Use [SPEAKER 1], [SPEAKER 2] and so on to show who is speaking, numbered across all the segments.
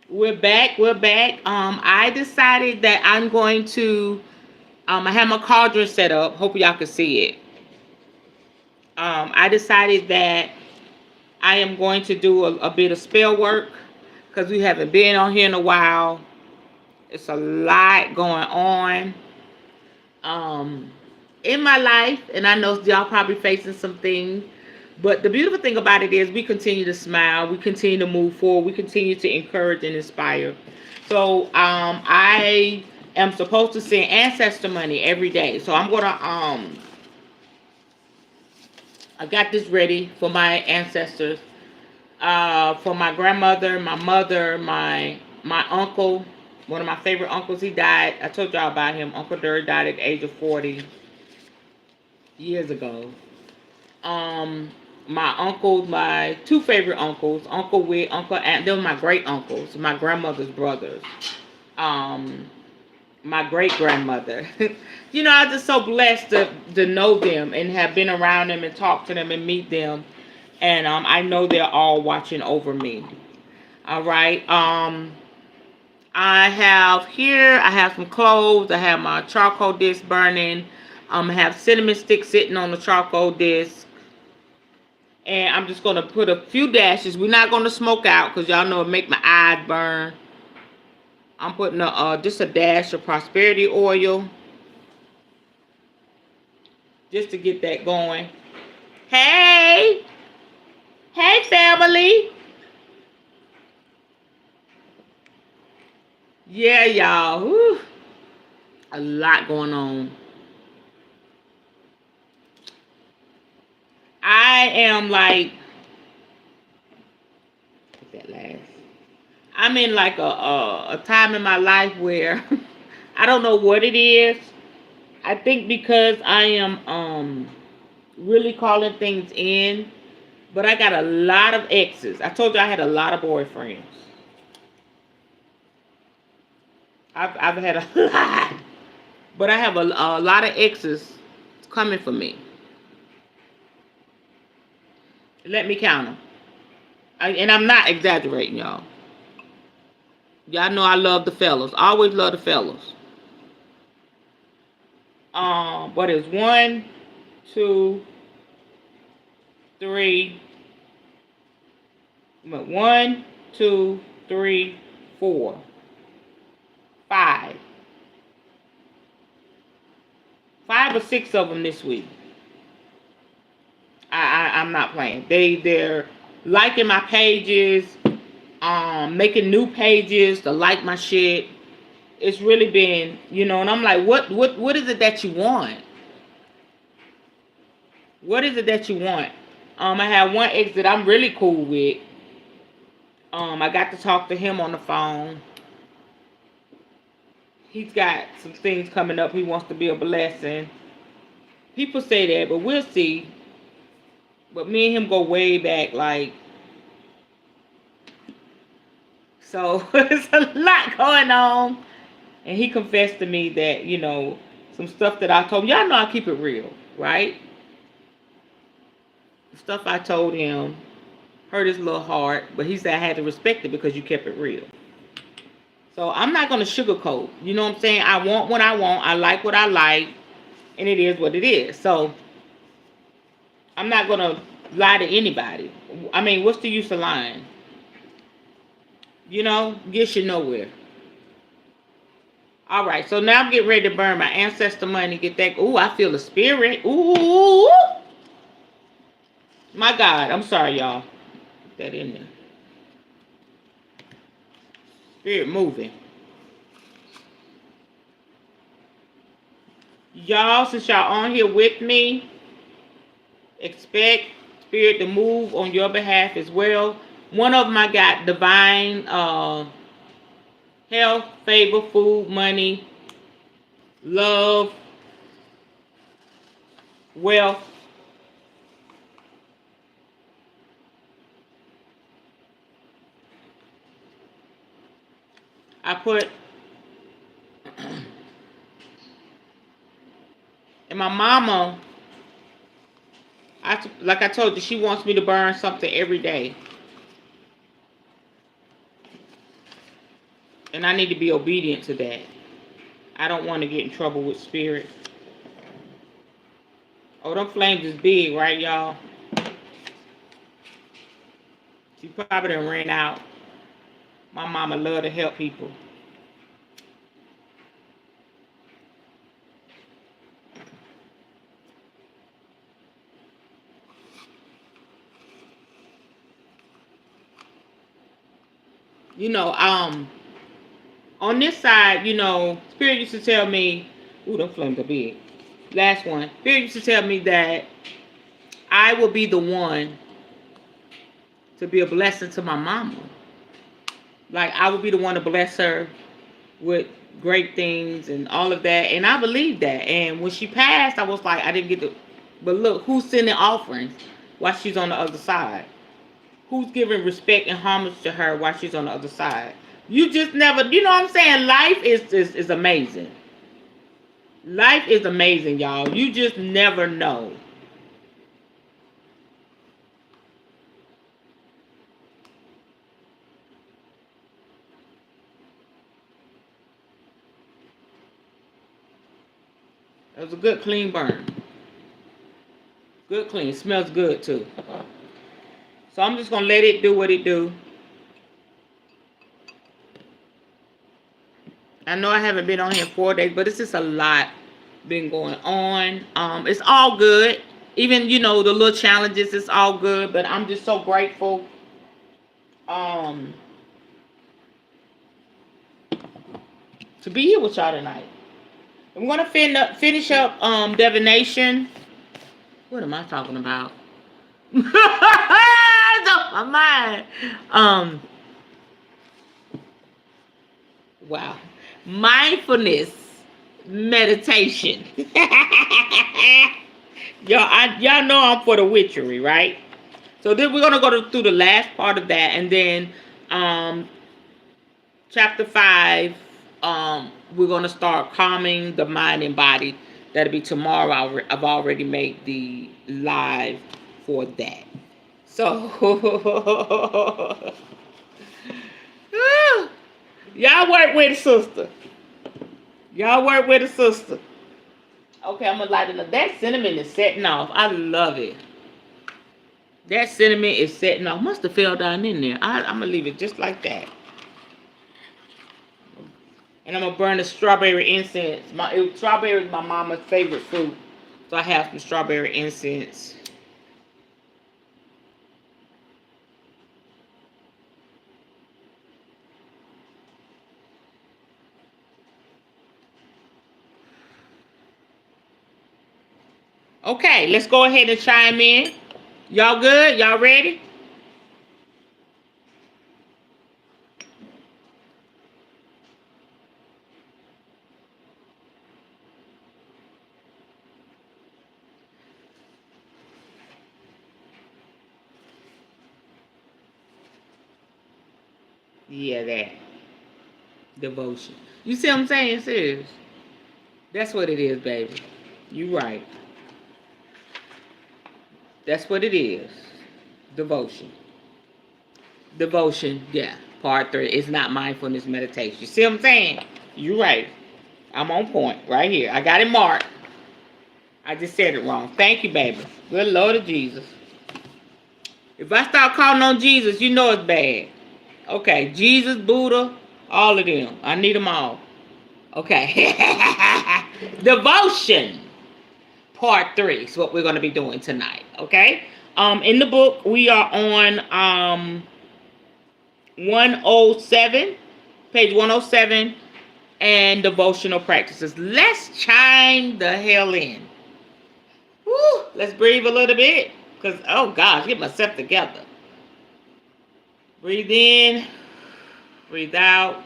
[SPEAKER 1] We're back. We're back. I decided that I'm going to. I have my cauldron set up. Hope y'all can see it. I decided that I am going to do a bit of spell work because we haven't been on here in a while. It's a lot going on um, in my life, and I know y'all probably facing some things. But the beautiful thing about it is we continue to smile, we continue to move forward, we continue to encourage and inspire. So I am supposed to send ancestor money every day. So I'm gonna I got this ready for my ancestors. For my grandmother, my mother, my uncle, one of my favorite uncles, he died. I told y'all about him. Uncle Durr died at the age of 40 years ago. Um, my uncles, my two favorite uncles, Uncle Witt, Uncle Aunt, they were my great uncles, my grandmother's brothers. Um, my great grandmother. I'm just so blessed to know them and have been around them and talk to them and meet them. And I know they're all watching over me. All right. I have some cloves. I have my charcoal disc burning. I have cinnamon sticks sitting on the charcoal disc. And I'm just going to put a few dashes. We're not going to smoke out because y'all know it make my eyes burn. I'm putting just a dash of prosperity oil just to get that going. Hey! Hey, family! Yeah, y'all. Whew. A lot going on. I am like, what's that last? I'm in like a time in my life where I don't know what it is. I think because I am really calling things in, but I got a lot of exes. I told you I had a lot of boyfriends. I've had a lot, but I have a lot of exes coming for me. Let me count them. And I'm not exaggerating, y'all. Y'all know I love the fellas. I always love the fellas. But it's one, two, three. One, two, three, four, five. 5 or 6 of them this week. I'm not playing. They're liking my pages, making new pages to like my shit. It's really been, and I'm like, what is it that you want? What is it that you want? I have one ex that I'm really cool with. I got to talk to him on the phone. He's got some things coming up. He wants to be a blessing. People say that, but we'll see. But me and him go way back, like, so it's a lot going on. And he confessed to me that, some stuff that I told him. Y'all know I keep it real, right? The stuff I told him hurt his little heart, but he said I had to respect it because you kept it real. So I'm not going to sugarcoat. You know what I'm saying? I want what I want. I like what I like. And it is what it is. So I'm not going to lie to anybody. I mean, what's the use of lying? Gets you nowhere. All right, so now I'm getting ready to burn my ancestor money. Get that. Ooh, I feel the spirit. Ooh. My God. I'm sorry, y'all. Put that in there. Spirit moving. Y'all, since y'all on here with me, expect spirit to move on your behalf as well. One of them I got divine health, favor, food, money, love, wealth. I put, and my mama, like I told you, she wants me to burn something every day. And I need to be obedient to that. I don't want to get in trouble with spirit. Oh, them flames is big, right, y'all? She probably done ran out. My mama love to help people. You know, on this side, Spirit used to tell me, ooh, them flames are big. Last one. Spirit used to tell me that I will be the one to be a blessing to my mama. Like, I would be the one to bless her with great things and all of that. And I believed that. And when she passed, I was like, I didn't get to. But look, who's sending offerings while she's on the other side? Who's giving respect and homage to her while she's on the other side? You just never, you know what I'm saying? Life is amazing. Life is amazing, y'all. You just never know. It was a good clean burn. Good clean. It smells good too. So I'm just gonna let it do what it do. I know I haven't been on here in 4 days, but it's just a lot been going on. It's all good. Even the little challenges, it's all good. But I'm just so grateful. Um, to be here with y'all tonight. I'm gonna finish up divination. What am I talking about? It's on my mind. Wow. Mindfulness meditation. Y'all know I'm for the witchery, right? So then we're gonna go through the last part of that, and then chapter 5, we're gonna start calming the mind and body. That'll be tomorrow. I've already made the live for that. So y'all work with a sister. Y'all work with a sister. Okay, I'm gonna light it up. That cinnamon is setting off. I love it. That cinnamon is setting off. Must have fell down in there. I'm gonna leave it just like that. And I'm gonna burn the strawberry incense. Strawberry is my mama's favorite fruit, so I have some strawberry incense. Okay, let's go ahead and chime in. Y'all good? Y'all ready? Yeah, that devotion. You see what I'm saying, sis? That's what it is, baby. You right. That's what it is. Devotion. Devotion, yeah. Part 3. It's not mindfulness meditation. You see what I'm saying? You right. I'm on point right here. I got it marked. I just said it wrong. Thank you, baby. Good Lord of Jesus. If I start calling on Jesus, you know it's bad. Okay, Jesus, Buddha, all of them. I need them all. Okay. Devotion. Part 3 is what we're going to be doing tonight. Okay. In the book, we are on 107, page 107, and devotional practices. Let's chime the hell in. Woo, let's breathe a little bit. Because, oh gosh, get myself together. Breathe in. Breathe out.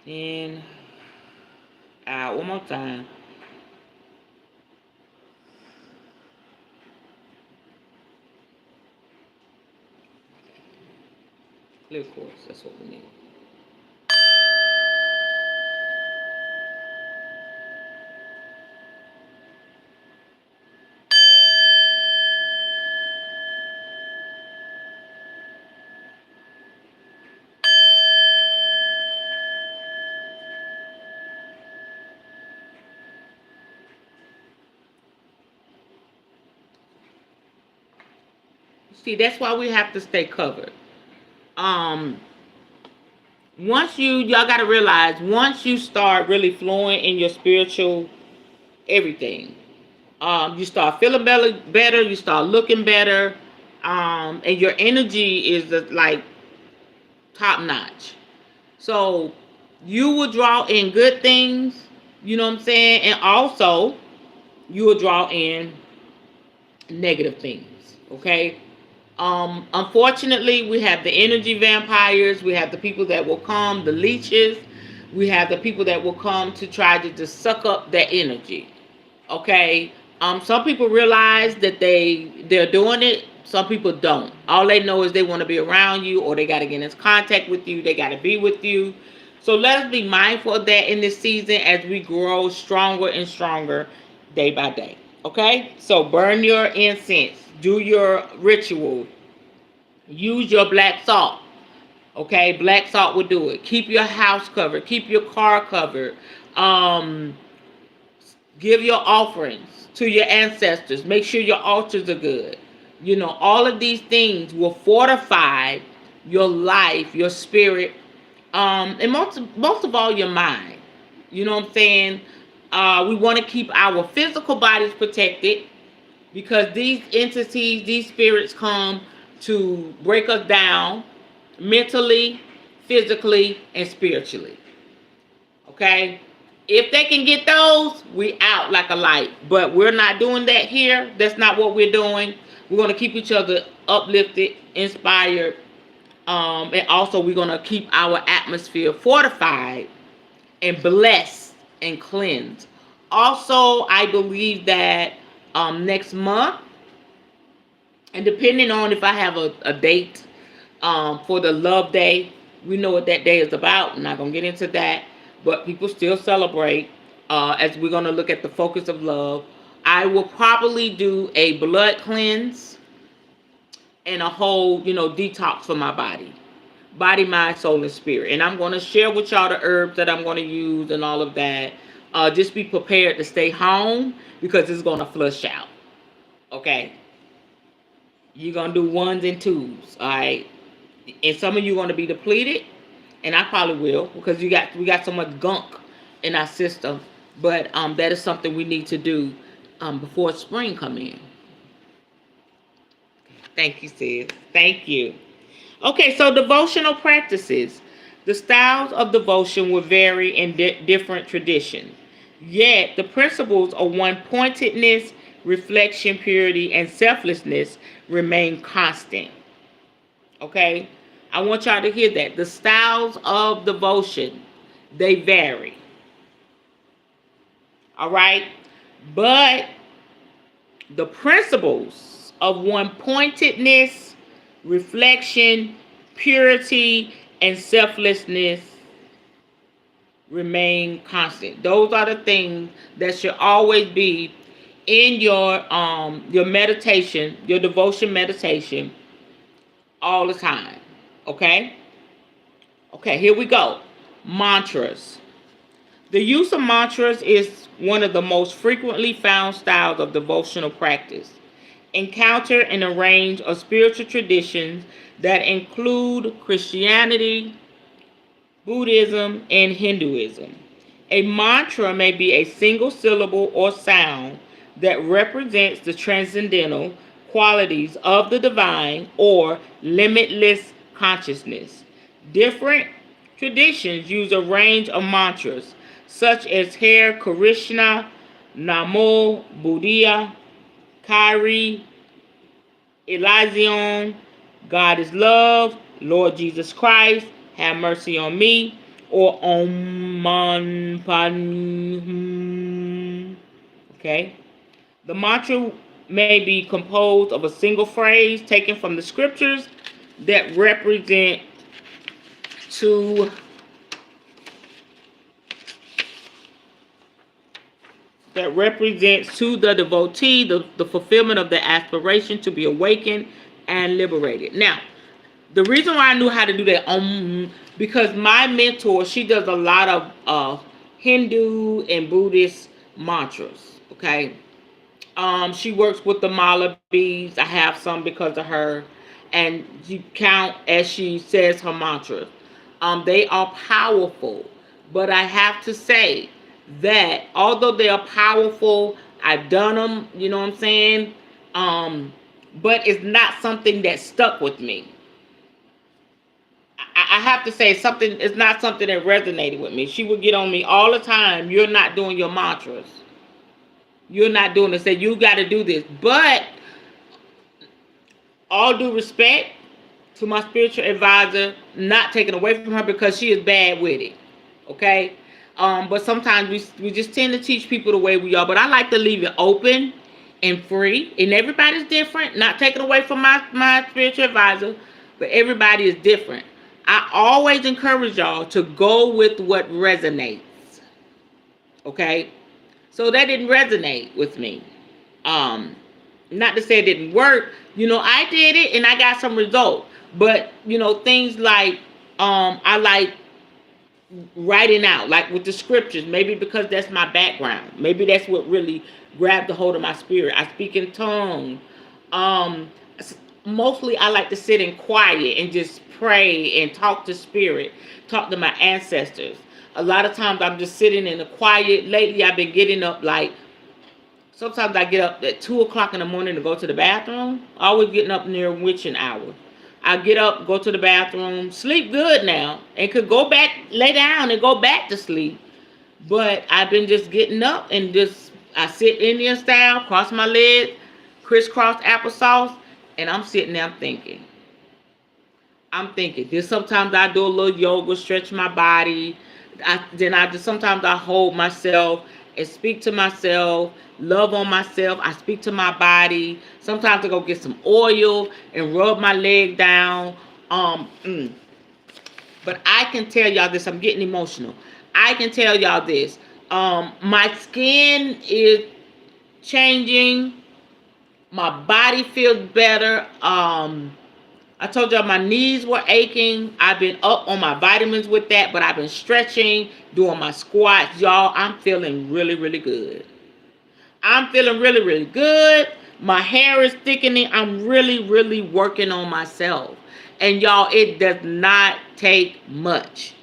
[SPEAKER 1] In. Out. One more time. Clear course. That's what we need. See, that's why we have to stay covered. Um, once y'all got to realize, once you start really flowing in your spiritual everything, you start feeling better, you start looking better, and your energy is like top notch. So you will draw in good things, you know what I'm saying, and also you will draw in negative things. Okay. Unfortunately, we have the energy vampires. We have the people that will come, the leeches. We have the people that will come to try to just suck up that energy. Okay. Some people realize that they're doing it. Some people don't. All they know is they want to be around you, or they got to get in contact with you. They got to be with you. So let us be mindful of that in this season as we grow stronger and stronger day by day. Okay. So burn your incense. Do your ritual. Use your black salt. Okay, black salt will do it. Keep your house covered. Keep your car covered. Um, Give your offerings to your ancestors. Make sure your altars are good. You know, all of these things will fortify your life, your spirit, and most of all, your mind. You know what I'm saying? We want to keep our physical bodies protected because these entities, these spirits come to break us down mentally, physically, and spiritually. Okay? If they can get those, we out like a light. But we're not doing that here. That's not what we're doing. We're going to keep each other uplifted, inspired, and also we're going to keep our atmosphere fortified and blessed and cleansed. Also, I believe that next month, and depending on if I have a date for the love day, we know what that day is about. I'm not going to get into that, but people still celebrate as we're going to look at the focus of love. I will probably do a blood cleanse and a whole, detox for my body. Body, mind, soul, and spirit. And I'm going to share with y'all the herbs that I'm going to use and all of that. Just be prepared to stay home because it's going to flush out. Okay? You're going to do ones and twos. All right? And some of you are going to be depleted. And I probably will because we got so much gunk in our system. But that is something we need to do before spring come in. Thank you, sis. Thank you. Okay, so devotional practices. The styles of devotion will vary in different traditions. Yet, the principles of one-pointedness, reflection, purity, and selflessness remain constant. Okay? I want y'all to hear that. The styles of devotion, they vary. All right? But the principles of one-pointedness, reflection, purity, and selflessness remain constant. Those are the things that should always be in your meditation, your devotion meditation, all the time. Okay? Okay, here we go. Mantras. The use of mantras is one of the most frequently found styles of devotional practice, encountered in a range of spiritual traditions that include Christianity, Buddhism, and Hinduism. A mantra may be a single syllable or sound that represents the transcendental qualities of the divine or limitless consciousness. Different traditions use a range of mantras, such as Hare Krishna, Namo Buddhaya, Kyrie, Elysion, God is love, Lord Jesus Christ, have mercy on me, or Om Man Padme Hum. Okay? The mantra may be composed of a single phrase taken from the scriptures that represents to the devotee the fulfillment of the aspiration to be awakened and liberated. Now, the reason why I knew how to do that, because my mentor, she does a lot of Hindu and Buddhist mantras. Okay, She works with the mala beads. I have some because of her. And you count as she says her mantras. They are powerful. But I have to say that although they are powerful, I've done them, you know what I'm saying? But it's not something that stuck with me. I have to say something. It's not something that resonated with me. She would get on me all the time. You're not doing your mantras. You're not doing it. Say you got to do this. But all due respect to my spiritual advisor, not taken away from her because she is bad with it. Okay. But sometimes we just tend to teach people the way we are. But I like to leave it open and free. And everybody's different. Not taken away from my spiritual advisor, but everybody is different. I always encourage y'all to go with what resonates. Okay? So that didn't resonate with me. Not to say it didn't work. I did it and I got some results. But, things like I like writing out, like with the scriptures, maybe because that's my background. Maybe that's what really grabbed the hold of my spirit. I speak in tongues. Mostly I like to sit in quiet and just pray and talk to spirit, talk to my ancestors. A lot of times I'm just sitting in the quiet. Lately I've been getting up sometimes I get up at 2 o'clock in the morning to go to the bathroom. Always getting up near witching hour. I get up, go to the bathroom, sleep good now, and could go back, lay down and go back to sleep. But I've been just getting up and I sit Indian style, cross my legs, crisscross applesauce, and I'm sitting there thinking. Then sometimes I do a little yoga, stretch my body. Sometimes I hold myself and speak to myself, love on myself. I speak to my body. Sometimes I go get some oil and rub my leg down. But I can tell y'all this. I'm getting emotional. I can tell y'all this. My skin is changing. My body feels better. I told y'all my knees were aching. I've been up on my vitamins with that, but I've been stretching, doing my squats. Y'all, I'm feeling really, really good. I'm feeling really, really good. My hair is thickening. I'm really, really working on myself. And y'all, it does not take much.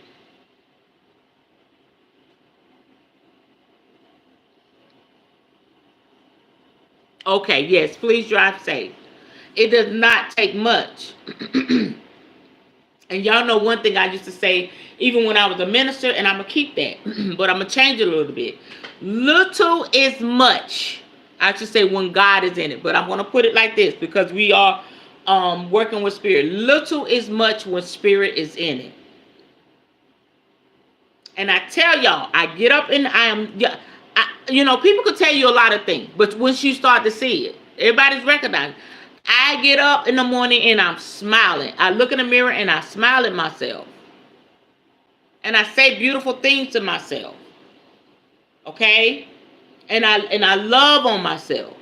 [SPEAKER 1] Okay, yes, please drive safe. It does not take much. And y'all know one thing I used to say, even when I was a minister, and I'm going to keep that, but I'm going to change it a little bit. Little is much. I should say when God is in it, but I'm going to put it like this because we are working with spirit. Little is much when spirit is in it. And I tell y'all, I get up and people could tell you a lot of things, but once you start to see it, everybody's recognizing. I get up in the morning and I'm smiling. I look in the mirror and I smile at myself. And I say beautiful things to myself. Okay? And I love on myself.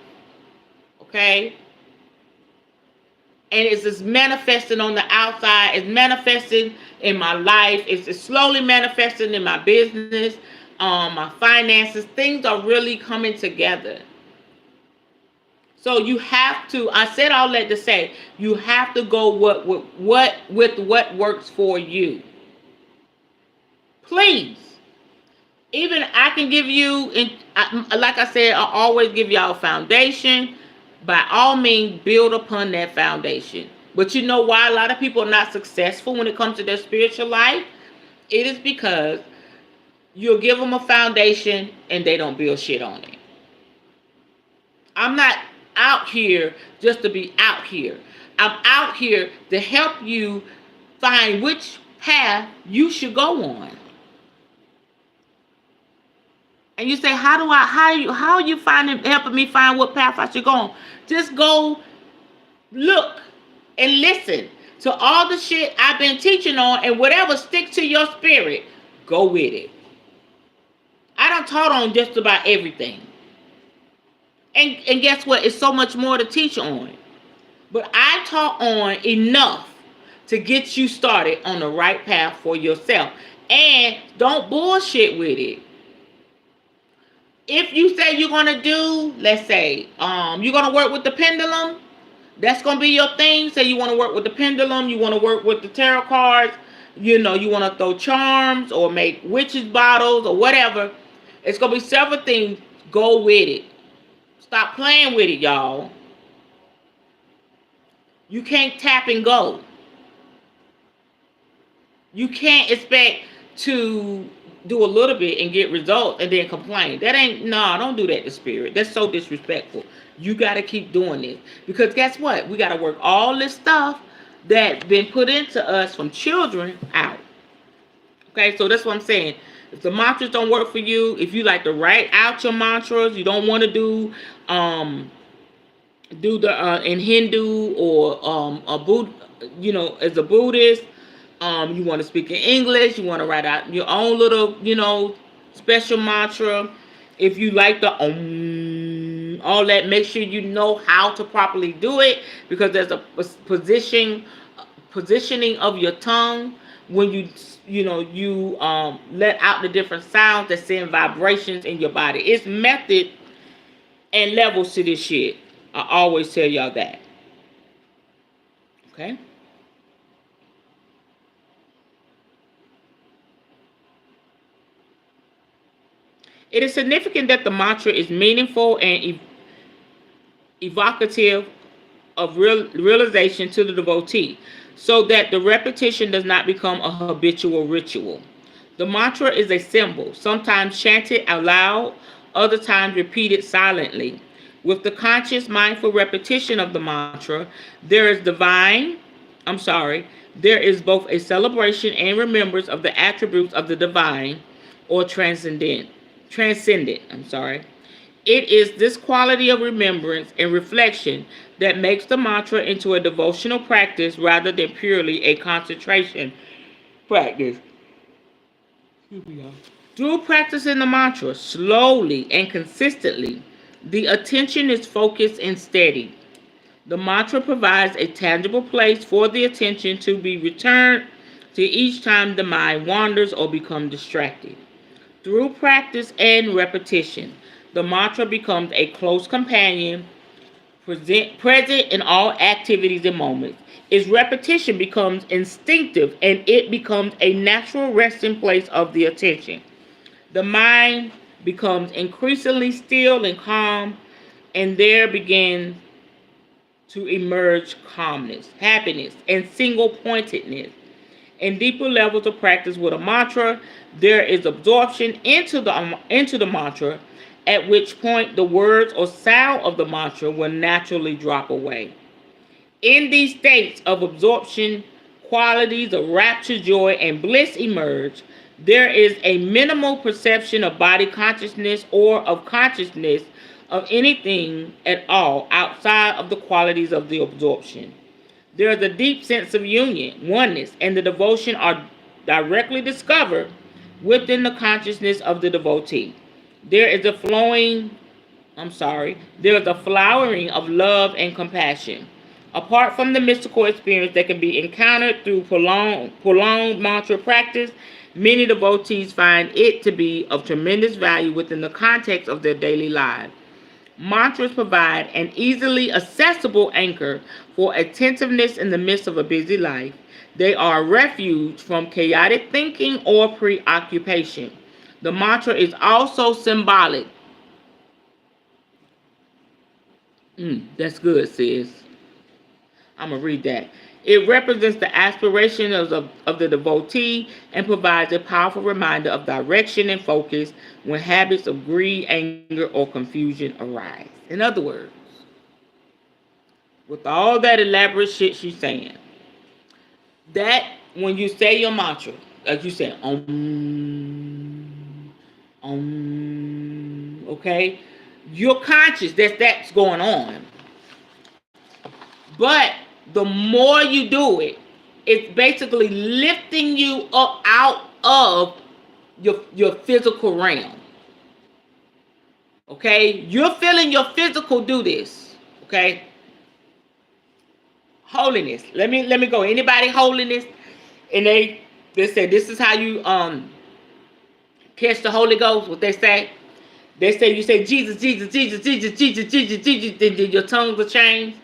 [SPEAKER 1] Okay? And it's just manifesting on the outside. It's manifesting in my life. It's slowly manifesting in my business, my finances. Things are really coming together. So you have to, I said all that to say, you have to go with what works for you. Please. Even I can give you, like I said, I always give y'all a foundation. By all means, build upon that foundation. But you know why a lot of people are not successful when it comes to their spiritual life? It is because you'll give them a foundation and they don't build shit on it. I'm not out here just to be out here. I'm out here to help you find which path you should go on. And you say, how are you helping me find what path I should go on? Just go look and listen to all the shit I've been teaching on, and whatever sticks to your spirit, go with it. I done taught on just about everything. And guess what? It's so much more to teach on. But I taught on enough to get you started on the right path for yourself. And don't bullshit with it. If you say you're gonna do, let's say, you're gonna work with the pendulum, that's gonna be your thing. Say you want to work with the pendulum, you want to work with the tarot cards, you want to throw charms or make witches bottles or whatever. It's gonna be several things. Go with it. Stop playing with it, y'all. You can't tap and go. You can't expect to do a little bit and get results and then complain. That ain't, no, don't do that to spirit. That's so disrespectful. You got to keep doing this. Because guess what? We got to work all this stuff that's been put into us from children out. Okay, so that's what I'm saying. If the mantras don't work for you, if you like to write out your mantras, you don't want to do the in Hindu or a Buddha, as a Buddhist. You want to speak in English. You want to write out your own little, special mantra. If you like the all that, make sure you know how to properly do it, because there's a positioning of your tongue when you let out the different sounds that send vibrations in your body. It's method and levels to this shit. I always tell y'all that. Okay. It is significant that the mantra is meaningful and evocative of realization to the devotee, so that the repetition does not become a habitual ritual. The mantra is a symbol, sometimes chanted out loud, other times repeated silently. With the conscious, mindful repetition of the mantra, there is both a celebration and remembrance of the attributes of the divine or transcendent. It is this quality of remembrance and reflection that makes the mantra into a devotional practice rather than purely a concentration practice. Through practicing the mantra slowly and consistently, the attention is focused and steady. The mantra provides a tangible place for the attention to be returned to each time the mind wanders or becomes distracted. Through practice and repetition, the mantra becomes a close companion, present in all activities and moments. Its repetition becomes instinctive and it becomes a natural resting place of the attention. The mind becomes increasingly still and calm, and there begins to emerge calmness, happiness, and single-pointedness. In deeper levels of practice with a mantra, there is absorption into the mantra, at which point the words or sound of the mantra will naturally drop away. In these states of absorption, qualities of rapture, joy, and bliss emerge. There is a minimal perception of body consciousness or of consciousness of anything at all outside of the qualities of the absorption. There is a deep sense of union, oneness, and the devotion are directly discovered within the consciousness of the devotee. There is a flowering of love and compassion. Apart from the mystical experience that can be encountered through prolonged mantra practice, many devotees find it to be of tremendous value within the context of their daily lives. Mantras provide an easily accessible anchor for attentiveness in the midst of a busy life. They are a refuge from chaotic thinking or preoccupation. The mantra is also symbolic. That's good, sis. I'm going to read that. It represents the aspirations of the devotee and provides a powerful reminder of direction and focus when habits of greed, anger, or confusion arise. In other words, with all that elaborate shit she's saying, that when you say your mantra, like you said, okay, you're conscious that's going on. But the more you do it, it's basically lifting you up out of your physical realm. Okay? You're feeling your physical do this. Okay? Holiness. Let me go. Anybody holiness? And they say this is how you catch the Holy Ghost, what they say. They say you say Jesus, Jesus, Jesus, Jesus, Jesus, Jesus, Jesus, then your tongue will change.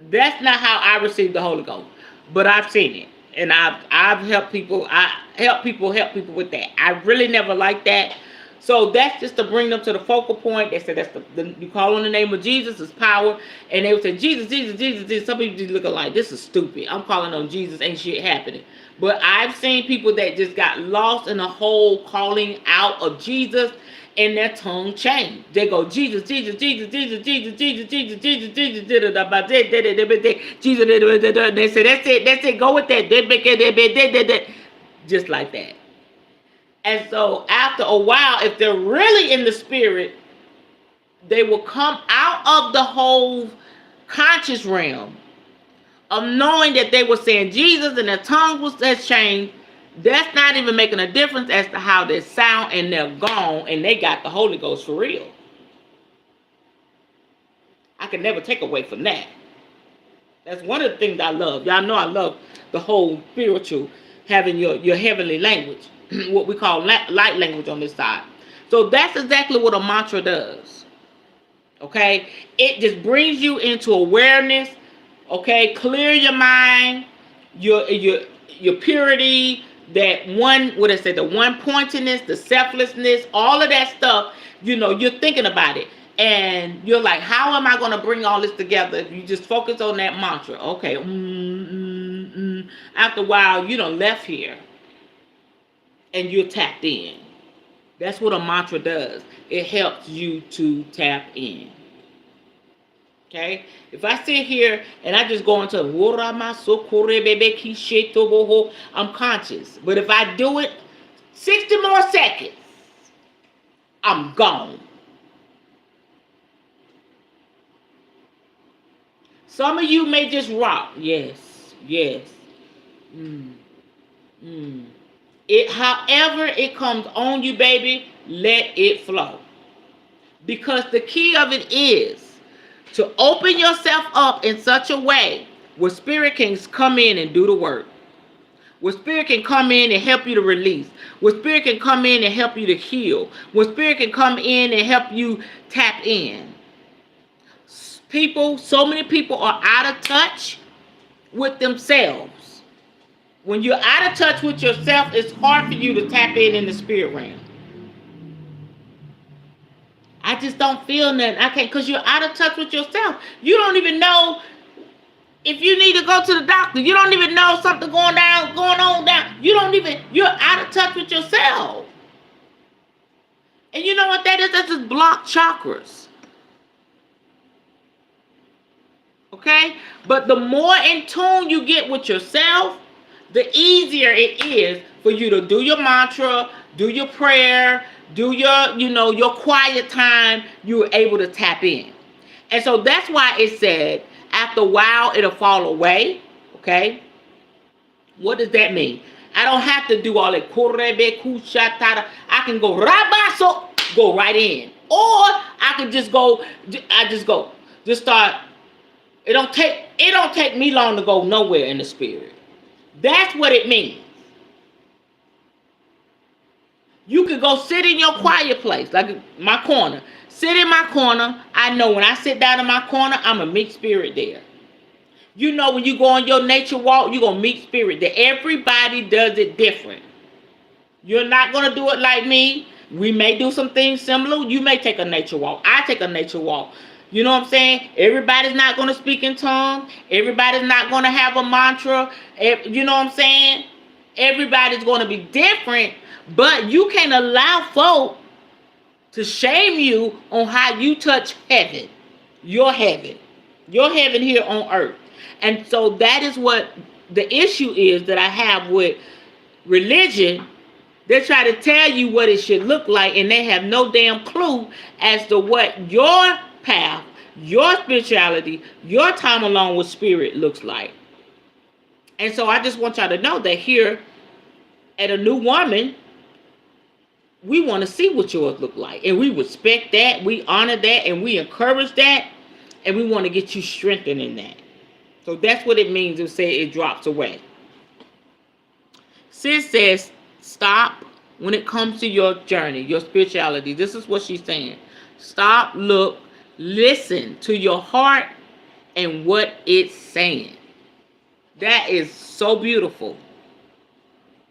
[SPEAKER 1] That's not how I received the Holy Ghost, but I've seen it, and I've helped people. I help people with that. I really never liked that. So that's just to bring them to the focal point. They said that's you call on the name of Jesus is power, and they would say Jesus, Jesus, Jesus, Jesus. Some people just looking like this is stupid. I'm calling on Jesus, ain't shit happening. But I've seen people that just got lost in the whole calling out of Jesus, and their tongue changed. They go Jesus, Jesus, Jesus, Jesus, Jesus, Jesus, Jesus, Jesus, Jesus, Jesus, and they say that's it, go with that, just like that. And so after a while, if they're really in the spirit, they will come out of the whole conscious realm of knowing that they were saying Jesus and their tongue has changed. That's not even making a difference as to how they sound, and they're gone, and they got the Holy Ghost for real. I can never take away from that. That's one of the things I love. Y'all know I love the whole spiritual, having your heavenly language, what we call light language on this side. So that's exactly what a mantra does. Okay? It just brings you into awareness. Okay? Clear your mind, your purity, that one, what I said, the one pointedness, the selflessness, all of that stuff, you're thinking about it. And you're like, how am I going to bring all this together? You just focus on that mantra. Okay. After a while, you done left here. And you're tapped in. That's what a mantra does. It helps you to tap in. Okay? If I sit here and I just go into I'm conscious. But if I do it 60 more seconds, I'm gone. Some of you may just rock. Yes. Yes. However it comes on you, baby, let it flow. Because the key of it is to open yourself up in such a way where spirit can come in and do the work. Where spirit can come in and help you to release. Where spirit can come in and help you to heal. Where spirit can come in and help you tap in. So many people are out of touch with themselves. When you're out of touch with yourself, it's hard for you to tap in the spirit realm. I just don't feel nothing. I can't, because you're out of touch with yourself. You don't even know if you need to go to the doctor. You don't even know something going on down. You're out of touch with yourself. And you know what that is? That's just blocked chakras. Okay? But the more in tune you get with yourself, the easier it is for you to do your mantra, do your prayer, do your quiet time. You're able to tap in. And so that's why it said, after a while, it'll fall away. Okay? What does that mean? I don't have to do all that. I can go rabaso, go right in. Or I can just go. Just start. It don't take me long to go nowhere in the spirit. That's what it means. You could go sit in your quiet place, like my corner. Sit in my corner. I know when I sit down in my corner, I'm a meet spirit there. You know when you go on your nature walk, you're going to meet spirit there. Everybody does it different. You're not going to do it like me. We may do some things similar. You may take a nature walk. I take a nature walk. You know what I'm saying? Everybody's not going to speak in tongues. Everybody's not going to have a mantra. You know what I'm saying? Everybody's going to be different. But you can't allow folk to shame you on how you touch heaven. Your heaven. Your heaven here on earth. And so that is what the issue is that I have with religion. They try to tell you what it should look like, and they have no damn clue as to what your path, your spirituality, your time along with spirit looks like. And so I just want y'all to know that here at A New Woman, we want to see what yours look like. And we respect that, we honor that, and we encourage that, and we want to get you strengthened in that. So that's what it means to say it drops away. Sis says, stop when it comes to your journey, your spirituality. This is what she's saying. Stop, look, listen to your heart and what it's saying. That is so beautiful.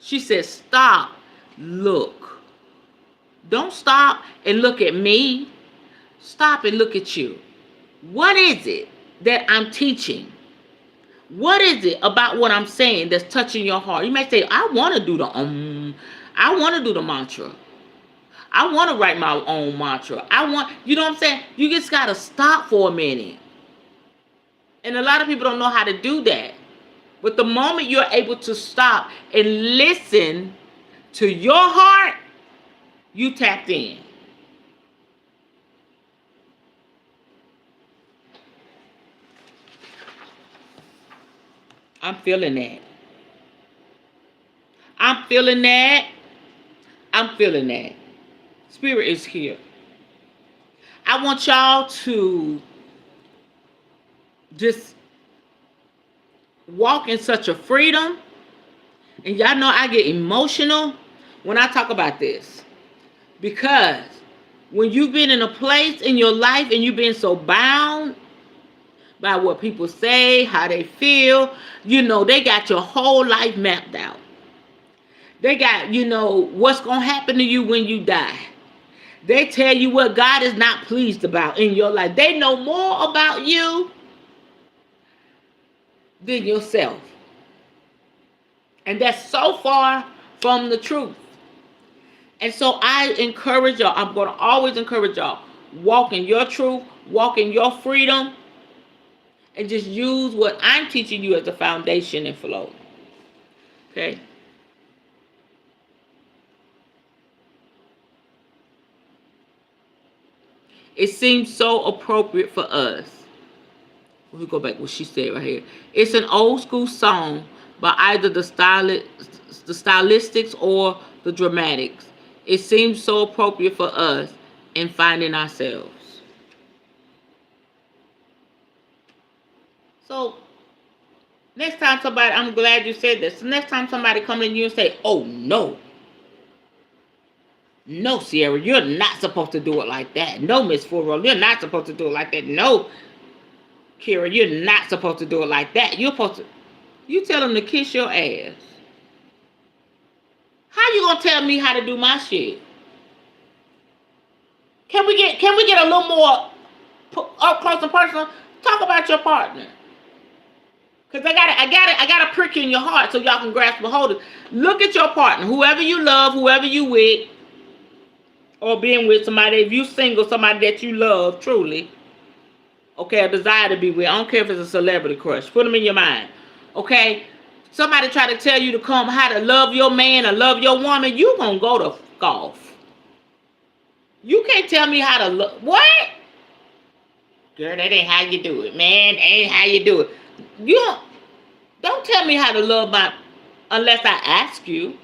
[SPEAKER 1] She says, stop, look. Don't stop and look at me. Stop and look at you. What is it that I'm teaching? What is it about what I'm saying that's touching your heart? You may say, I want to do the I want to do the mantra. I want to write my own mantra. You know what I'm saying? You just got to stop for a minute. And a lot of people don't know how to do that. But the moment you're able to stop and listen to your heart, you tapped in. I'm feeling that. I'm feeling that. I'm feeling that. Spirit is here. I want y'all to just walk in such a freedom. And y'all know I get emotional when I talk about this. Because when you've been in a place in your life and you've been so bound by what people say, how they feel, they got your whole life mapped out. They got, what's going to happen to you when you die. They tell you what God is not pleased about in your life. They know more about you than yourself. And that's so far from the truth. And so I encourage y'all, I'm going to always encourage y'all, walk in your truth, walk in your freedom, and just use what I'm teaching you as a foundation and flow. Okay? It seems so appropriate for us. Let me go back to what she said right here. It's an old school song by either the stylistics or the dramatics. It seems so appropriate for us in finding ourselves. So, next time somebody, I'm glad you said this. Next time somebody comes to you and say, oh no. No, Sierra, you're not supposed to do it like that. No, Miss Furrow, you're not supposed to do it like that. No, Kira, you're not supposed to do it like that. You tell them to kiss your ass. How you gonna tell me how to do my shit? Can we get a little more up close and personal? Talk about your partner. Cause I gotta prick you in your heart so y'all can grasp a hold of it. Look at your partner, whoever you love, whoever you with, or being with somebody. If you single, somebody that you love truly, okay, a desire to be with. I don't care if it's a celebrity crush. Put them in your mind, okay? Somebody try to tell you to come how to love your man or love your woman, you gonna go to golf. You can't tell me how to love. What? Girl, that ain't how you do it, man. That ain't how you do it. You don't tell me how to love unless I ask you.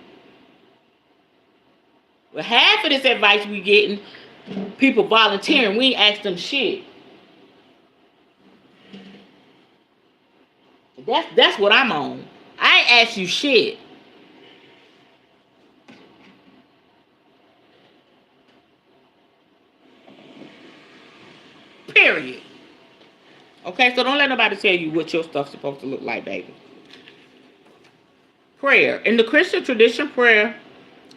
[SPEAKER 1] Well, half of this advice we getting, people volunteering, we ain't ask them shit. That's what I'm on. I ain't ask you shit. Period. Okay, so don't let nobody tell you what your stuff's supposed to look like, baby. Prayer. In the Christian tradition, prayer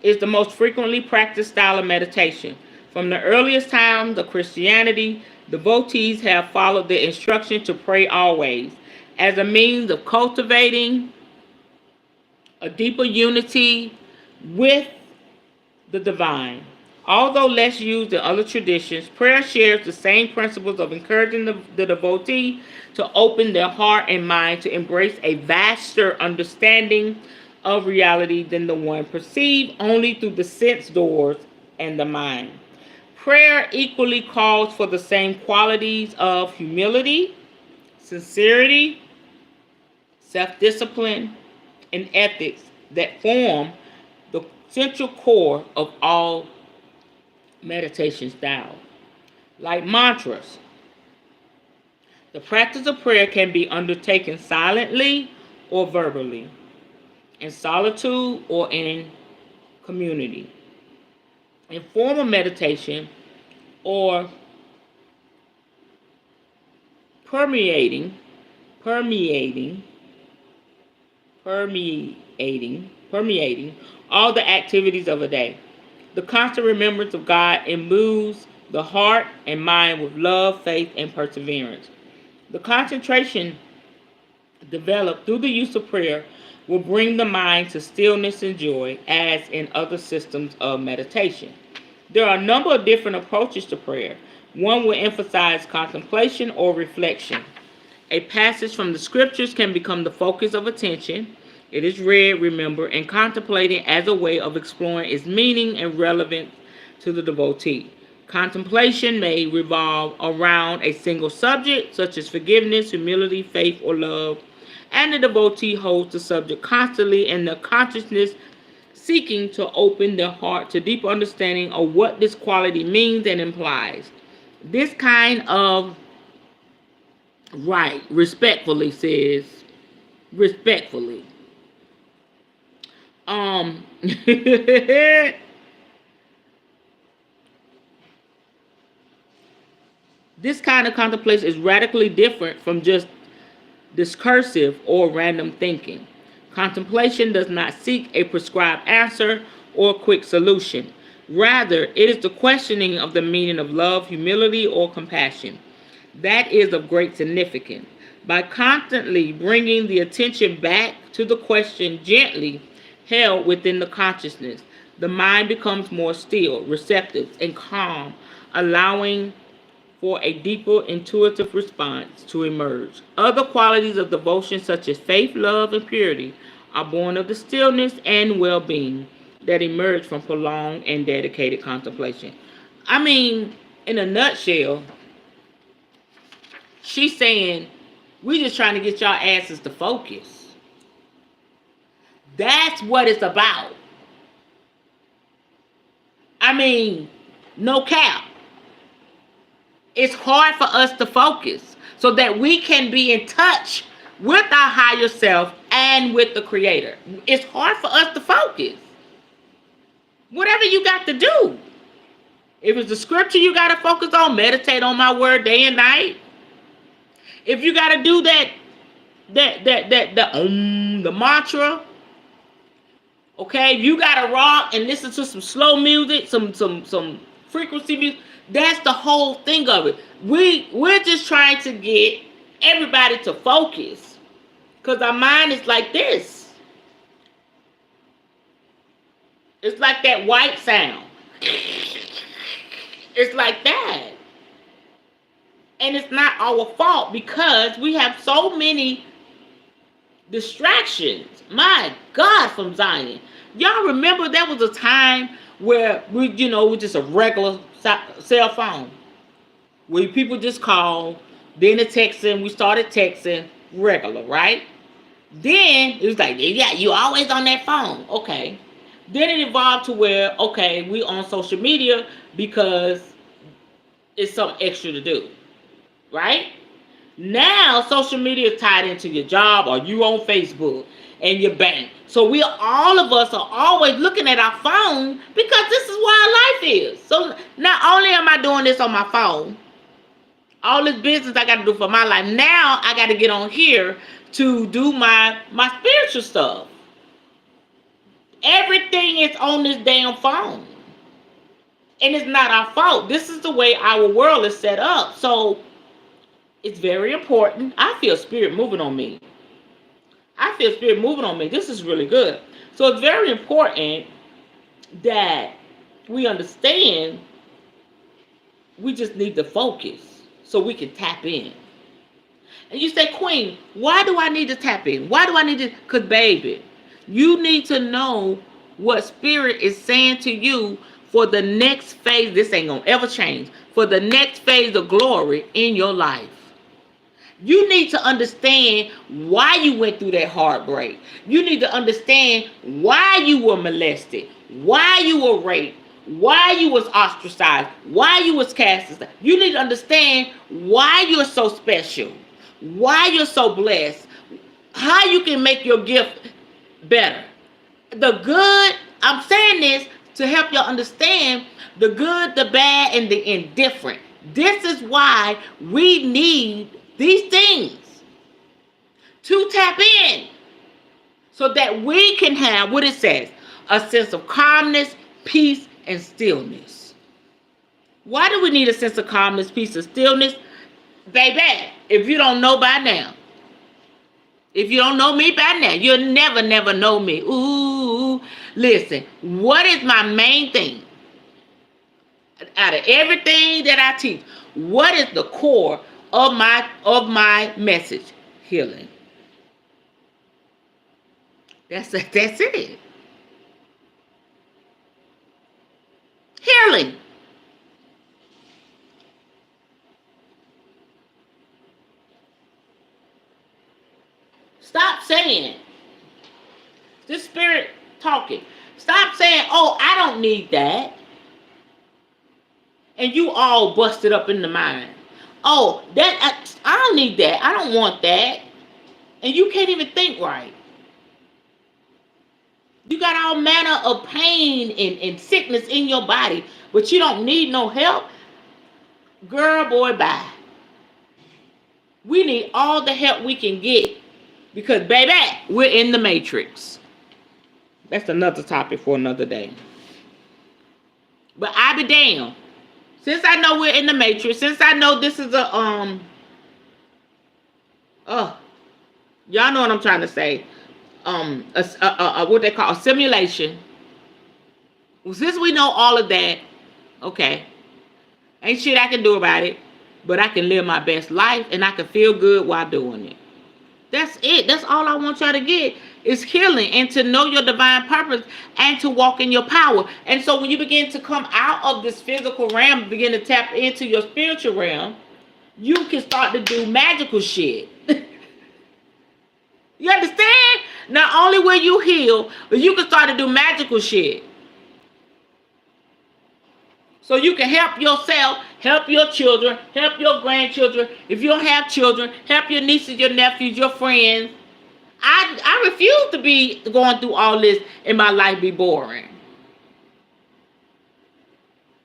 [SPEAKER 1] is the most frequently practiced style of meditation. From the earliest times of Christianity, devotees have followed the instruction to pray always as a means of cultivating a deeper unity with the divine. Although less used in other traditions, prayer shares the same principles of encouraging the devotee to open their heart and mind to embrace a vaster understanding of reality than the one perceived only through the sense doors and the mind. Prayer equally calls for the same qualities of humility, sincerity, self-discipline, and ethics that form the central core of all meditation style. Like mantras, the practice of prayer can be undertaken silently or verbally, in solitude or in community. In formal meditation or permeating, permeating, permeating all the activities of a day. The constant remembrance of God imbues the heart and mind with love, faith, and perseverance. The concentration developed through the use of prayer will bring the mind to stillness and joy, as in other systems of meditation. There are a number of different approaches to prayer. One will emphasize contemplation or reflection. A passage from the scriptures can become the focus of attention. It is read, remembered, and contemplated as a way of exploring its meaning and relevance to the devotee. Contemplation may revolve around a single subject, such as forgiveness, humility, faith, or love, and the devotee holds the subject constantly in the consciousness, seeking to open their heart to deeper understanding of what this quality means and implies. This kind of right, respectfully says, respectfully. This kind of contemplation is radically different from just discursive or random thinking. Contemplation does not seek a prescribed answer or quick solution. Rather, it is the questioning of the meaning of love, humility, or compassion. That is of great significance. By constantly bringing the attention back to the question gently held within the consciousness, the mind becomes more still, receptive, and calm, allowing for a deeper intuitive response to emerge. Other qualities of devotion, such as faith, love, and purity, are born of the stillness and well-being that emerge from prolonged and dedicated contemplation. I mean, in a nutshell, she's saying, we just trying to get y'all asses to focus. That's what it's about. I mean, no cap. It's hard for us to focus so that we can be in touch with our higher self and with the Creator. It's hard for us to focus. Whatever you got to do. If it's the scripture you got to focus on, meditate on my word day and night. If you got to do the mantra, okay, if you got to rock and listen to some slow music, some frequency music, that's the whole thing of it. We're just trying to get everybody to focus, because our mind is like this. It's like that white sound. It's like that. And it's not our fault because we have so many distractions. My God, from Zion. Y'all remember there was a time where we just a regular cell phone. Where people just call, then the texting, we started texting regular, right? Then it was like, yeah, you always on that phone. Okay. Then it evolved to where, okay, we on social media because it's something extra to do. Right? Now social media is tied into your job, or you on Facebook and your bank. So all of us are always looking at our phone because this is where our life is. So not only am I doing this on my phone, all this business I got to do for my life, now I got to get on here to do my spiritual stuff. Everything is on this damn phone. And it's not our fault. This is the way our world is set up. So it's very important. I feel spirit moving on me. This is really good. So it's very important that we understand we just need to focus so we can tap in. And you say, Queen, why do I need to tap in? Why do I need to? Because, baby, you need to know what spirit is saying to you for the next phase. This ain't going to ever change. For the next phase of glory in your life. You need to understand why you went through that heartbreak. You need to understand why you were molested, why you were raped, why you was ostracized, why you was cast aside. You need to understand why you're so special, why you're so blessed, how you can make your gift better. The good, I'm saying this to help y'all understand the good, the bad, and the indifferent. This is why we need these things to tap in so that we can have what it says, a sense of calmness, peace, and stillness. Why do we need a sense of calmness, peace, and stillness? Baby, if you don't know by now, if you don't know me by now, you'll never, never know me. Ooh, listen, what is my main thing? Out of everything that I teach, what is the core of my message? Healing. That's it. Healing. Stop saying this spirit talking. Stop saying, oh, I don't need that. And you all busted up in the mind. Oh, that I don't need that. I don't want that. And you can't even think right. You got all manner of pain and sickness in your body, but you don't need no help. Girl, boy, bye. We need all the help we can get because, baby, we're in the matrix. That's another topic for another day. But I be damned. Since I know we're in the matrix, since I know this is y'all know what I'm trying to say. What they call a simulation. Well, since we know all of that, okay, ain't shit I can do about it, but I can live my best life and I can feel good while doing it. That's it. That's all I want y'all to get is healing and to know your divine purpose and to walk in your power. And so when you begin to come out of this physical realm, begin to tap into your spiritual realm, you can start to do magical shit. You understand? Not only will you heal, but you can start to do magical shit. So you can help yourself, help your children, help your grandchildren. If you don't have children, help your nieces, your nephews, your friends. I refuse to be going through all this and my life be boring.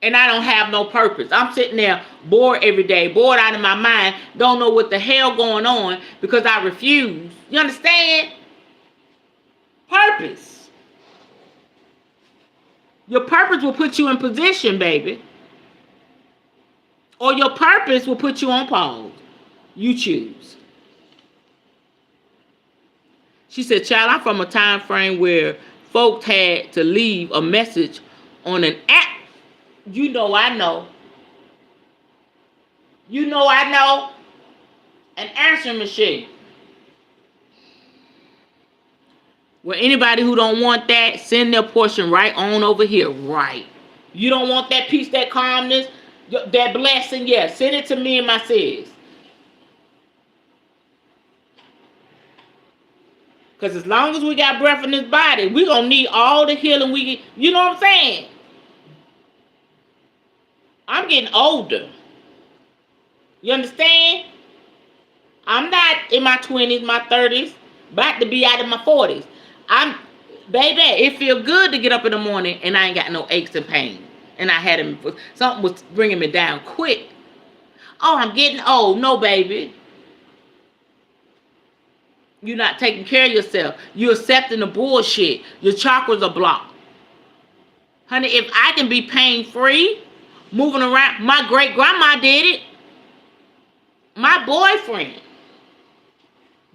[SPEAKER 1] And I don't have no purpose. I'm sitting there bored every day, bored out of my mind, don't know what the hell going on because I refuse. You understand? Purpose. Your purpose will put you in position, baby. Or your purpose will put you on pause. You choose. She said, child, I'm from a time frame where folks had to leave a message on an app. You know I know. You know I know. An answering machine. Well, anybody who don't want that, send their portion right on over here. Right. You don't want that peace, that calmness, that blessing? Yeah, send it to me and my sis. Because as long as we got breath in this body, we're going to need all the healing we get. You know what I'm saying? I'm getting older. You understand? I'm not in my 20s, my 30s, about to be out of my 40s. Baby, it feel good to get up in the morning and I ain't got no aches and pain. And I had something was bringing me down quick. Oh, I'm getting old. No, baby. You're not taking care of yourself. You're accepting the bullshit. Your chakras are blocked. Honey, if I can be pain-free, moving around, my great-grandma did it. My boyfriend,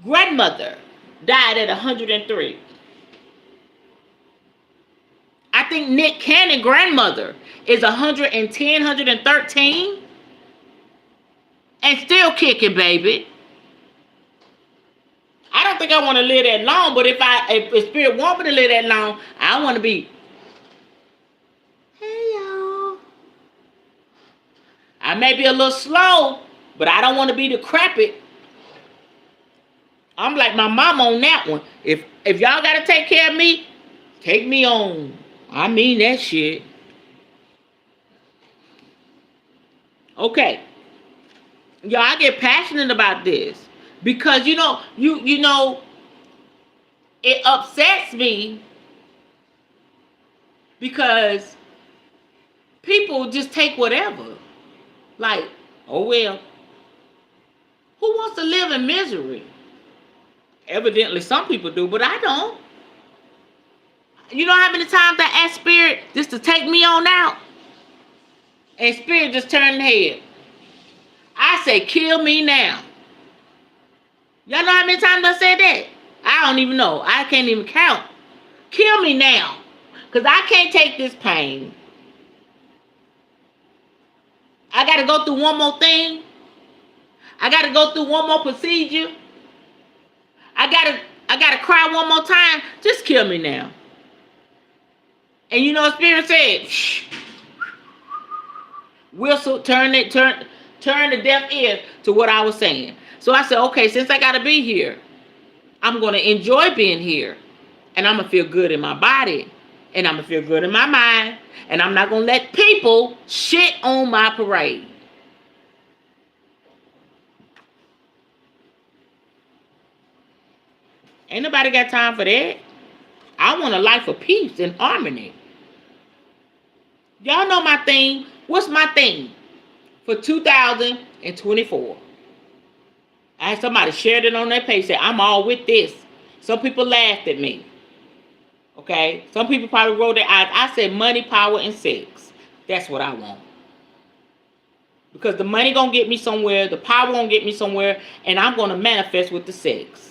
[SPEAKER 1] grandmother, died at 103. I think Nick Cannon, grandmother, is 110, 113. And still kicking, baby. I don't think I want to live that long, but if spirit want me to live that long, I want to be. Hey, y'all. I may be a little slow, but I don't want to be decrepit. I'm like my mom on that one. If y'all got to take care of me, take me on. I mean that shit. Okay. Y'all, I get passionate about this. Because, you know, it upsets me because people just take whatever. Like, oh well, who wants to live in misery? Evidently, some people do, but I don't. You know how many times I asked Spirit just to take me on out? And Spirit just turned head. I say, kill me now. Y'all know how many times I said that? I don't even know. I can't even count. Kill me now. Because I can't take this pain. I got to go through one more thing. I got to go through one more procedure. I gotta cry one more time. Just kill me now. And you know what Spirit said? Shh. Whistle, turn the deaf ear to what I was saying. So I said, okay, since I gotta be here, I'm gonna enjoy being here. And I'm gonna feel good in my body. And I'm gonna feel good in my mind. And I'm not gonna let people shit on my parade. Ain't nobody got time for that. I want a life of peace and harmony. Y'all know my theme. What's my theme for 2024? I had somebody shared it on their page, said, I'm all with this. Some people laughed at me. Okay? Some people probably rolled their eyes. I said money, power, and sex. That's what I want. Because the money gonna get me somewhere, the power gonna get me somewhere, and I'm gonna manifest with the sex.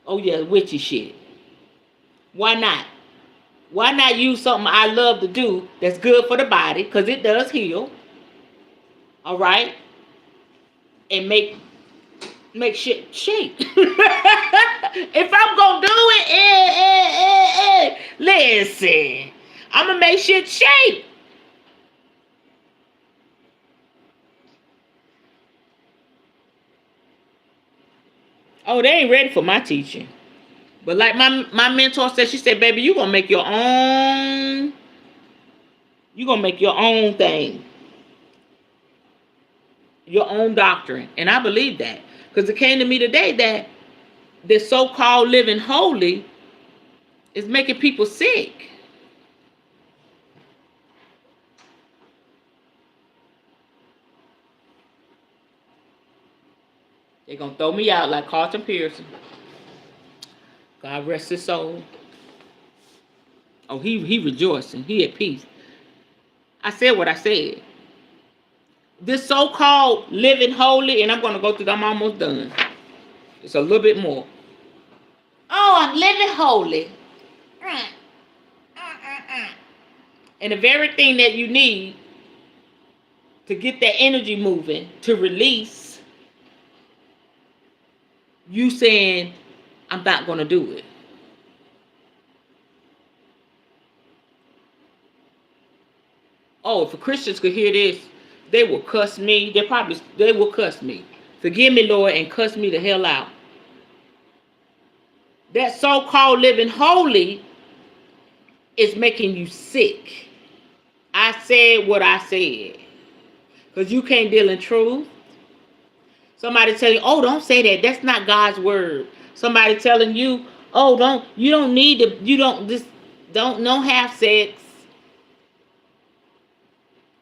[SPEAKER 1] Oh yeah, witchy shit. Why not? Why not use something I love to do that's good for the body, because it does heal. All right? And make shit shake. If I'm gonna do it, listen, I'm gonna make shit shake. Oh, they ain't ready for my teaching. But like my mentor said, she said, baby, you're gonna make your own thing. Your own doctrine. And I believe that. Because it came to me today that this so-called living holy is making people sick. They're going to throw me out like Carlton Pearson. God rest his soul. Oh, he rejoicing. He at peace. I said what I said. This so-called living holy, and I'm going to go through, I'm almost done. It's a little bit more. Oh, I'm living holy. And the very thing that you need to get that energy moving, to release, you saying, I'm not going to do it. Oh, if Christians could hear this, they will cuss me. They will cuss me. Forgive me, Lord, and cuss me the hell out. That so-called living holy is making you sick. I said what I said. Because you can't deal in truth. Somebody tell you, oh, don't say that. That's not God's word. Somebody telling you, oh, don't have sex.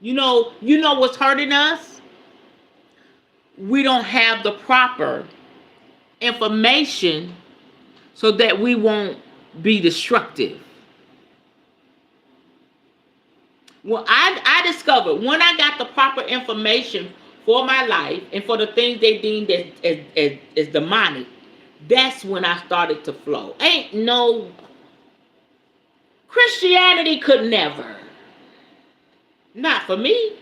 [SPEAKER 1] You know what's hurting us? We don't have the proper information so that we won't be destructive. Well, I discovered when I got the proper information for my life and for the things they deemed as demonic, that's when I started to flow. Ain't no Christianity could never. Not for me.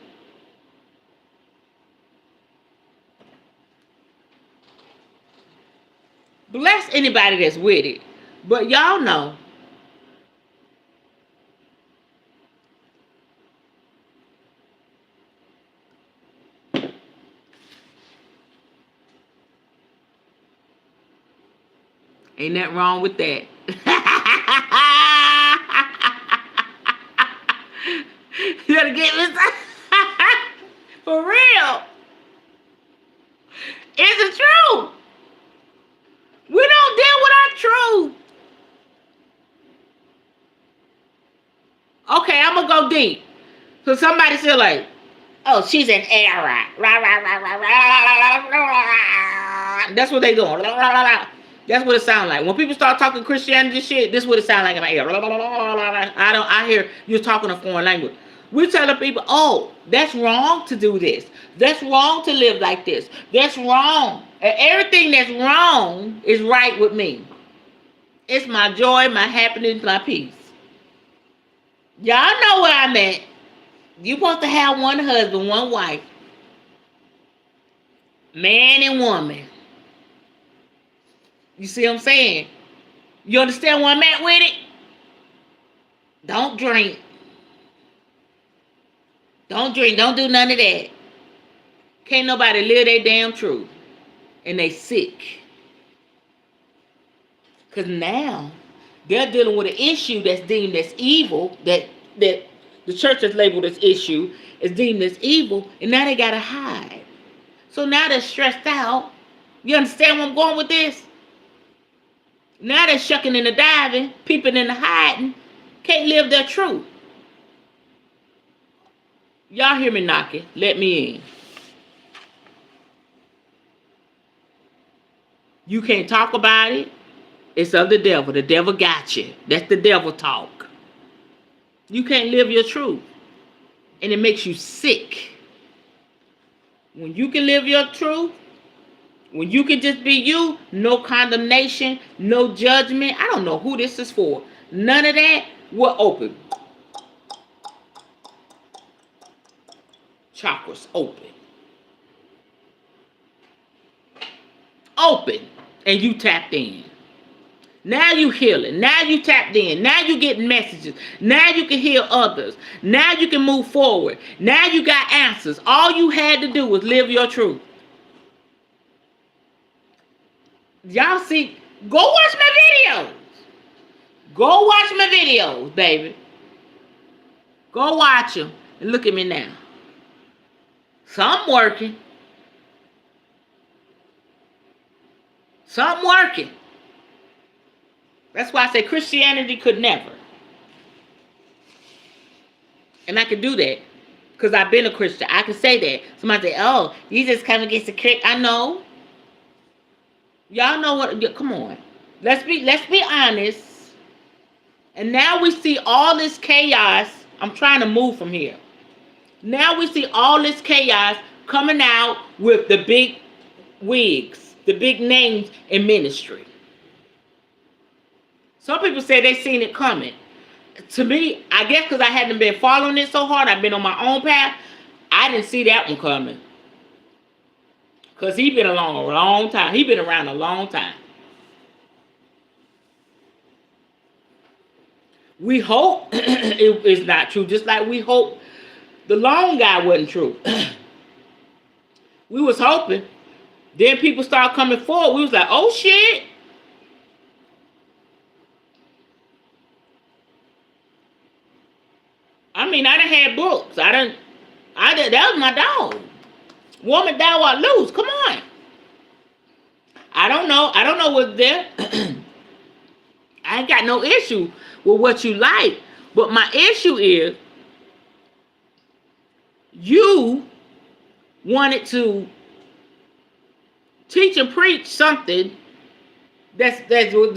[SPEAKER 1] Bless anybody that's with it. But y'all know. Ain't nothing wrong with that. You gotta get me for real. It's the truth. We don't deal with our truth. Okay, I'm gonna go deep. So somebody said like, oh, she's an error. That's what they doing. That's what it sounds like. When people start talking Christianity shit, this is what it sounds like in my ear. I hear you talking a foreign language. We tell the people, oh, that's wrong to do this. That's wrong to live like this. That's wrong. And everything that's wrong is right with me. It's my joy, my happiness, my peace. Y'all know where I'm at. You supposed to have one husband, one wife. Man and woman. You see what I'm saying? You understand where I'm at with it? Don't drink. Don't drink. Don't do none of that. Can't nobody live their damn truth. And they sick. Because now they're dealing with an issue that's deemed as evil, that the church has labeled as issue, is deemed as evil, and now they got to hide. So now they're stressed out. You understand where I'm going with this? Now they're shucking and diving, peeping and hiding, can't live their truth. Y'all hear me knocking? Let me in. You can't talk about it. It's of the devil. The devil got you. That's the devil talk. You can't live your truth. And it makes you sick. When you can live your truth, when you can just be you, no condemnation, no judgment. I don't know who this is for. None of that. We're open. Chakras open. Open. And you tapped in. Now you healing. Now you tapped in. Now you getting messages. Now you can heal others. Now you can move forward. Now you got answers. All you had to do was live your truth. Y'all see, go watch my videos. Go watch my videos, baby. Go watch them. And look at me now. Some working. Some working. That's why I say Christianity could never. And I can do that. Because I've been a Christian. I can say that. Somebody say, oh, you just come against the Christian. I know. Y'all know what, come on. Let's be honest. And now we see all this chaos. I'm trying to move from here. Now we see all this chaos coming out with the big wigs, the big names in ministry. Some people say they seen it coming. To me, I guess because I hadn't been following it so hard, I've been on my own path, I didn't see that one coming. Because he been along a long time. He been around a long time. We hope it is not true. Just like we hope the long guy wasn't true. We was hoping. Then people started coming forward. We was like, oh shit. I mean, I done had books. That was my dog. Woman, thou art loose. Come on. I don't know what's there. I ain't got no issue with what you like. But my issue is you wanted to teach and preach something that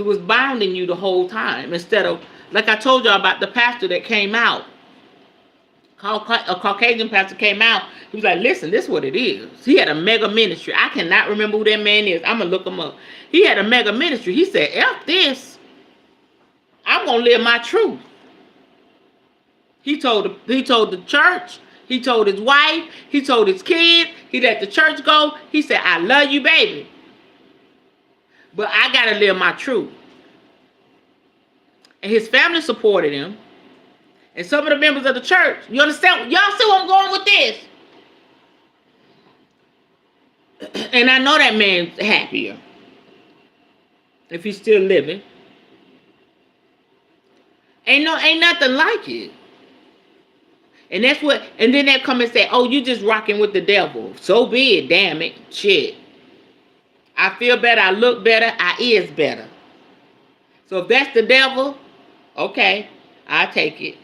[SPEAKER 1] was bounding you the whole time. Instead of, like I told y'all about the pastor that came out. A Caucasian pastor came out. He was like, listen, this is what it is. He had a mega ministry. I cannot remember who that man is. I'm going to look him up. He had a mega ministry. He said, F this. I'm going to live my truth. He told the church. He told his wife. He told his kids. He let the church go. He said, I love you, baby. But I got to live my truth. And his family supported him. And some of the members of the church, you understand? Y'all see where I'm going with this? And I know that man's happier. If he's still living. Ain't nothing like it. And that's what, and then they come and say, oh, you just rocking with the devil. So be it, damn it. Shit. I feel better, I look better, I is better. So if that's the devil, okay, I'll take it.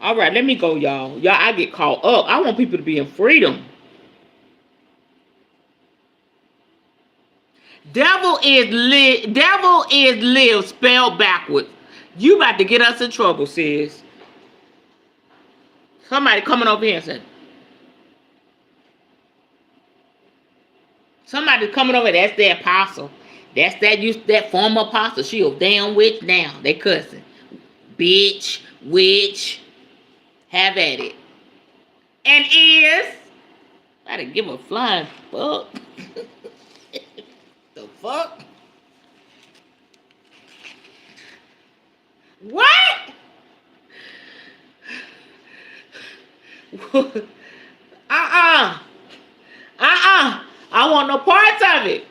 [SPEAKER 1] All right, let me go, y'all. Y'all, I get caught up. I want people to be in freedom. Devil is live spelled backwards. You about to get us in trouble, sis. Somebody coming over here and saying, somebody coming over, that's the apostle. That's that former apostle. She a damn witch now. They cussing. Bitch, witch, have at it. And is, I didn't give a flying fuck. The fuck? What? Uh-uh. I want no parts of it.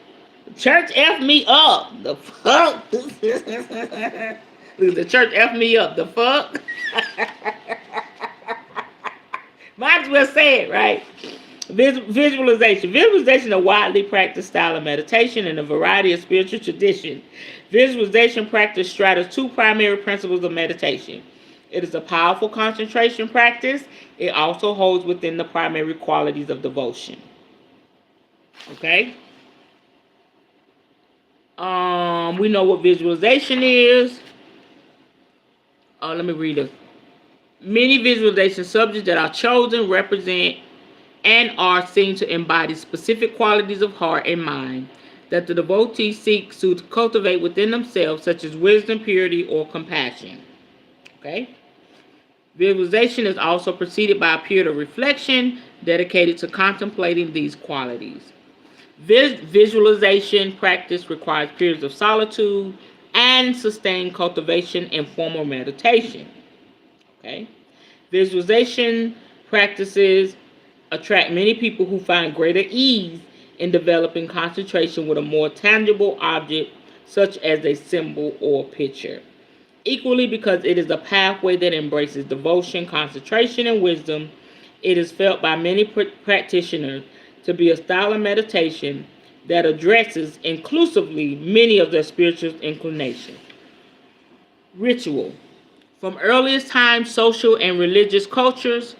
[SPEAKER 1] Church F me up. The fuck? The church F me up. The fuck? Might as well say it, right? Visualization. Visualization is a widely practiced style of meditation in a variety of spiritual traditions. Visualization practice straddles two primary principles of meditation. It is a powerful concentration practice. It also holds within the primary qualities of devotion. Okay? We know what visualization is. Let me read it. Many visualization subjects that are chosen represent and are seen to embody specific qualities of heart and mind that the devotee seeks to cultivate within themselves, such as wisdom, purity, or compassion. Okay? Visualization is also preceded by a period of reflection dedicated to contemplating these qualities. Visualization practice requires periods of solitude and sustained cultivation and formal meditation. Okay? Visualization practices attract many people who find greater ease in developing concentration with a more tangible object, such as a symbol or picture. Equally, because it is a pathway that embraces devotion, concentration, and wisdom, it is felt by many practitioners to be a style of meditation that addresses inclusively many of their spiritual inclinations. Ritual. From earliest times, social and religious cultures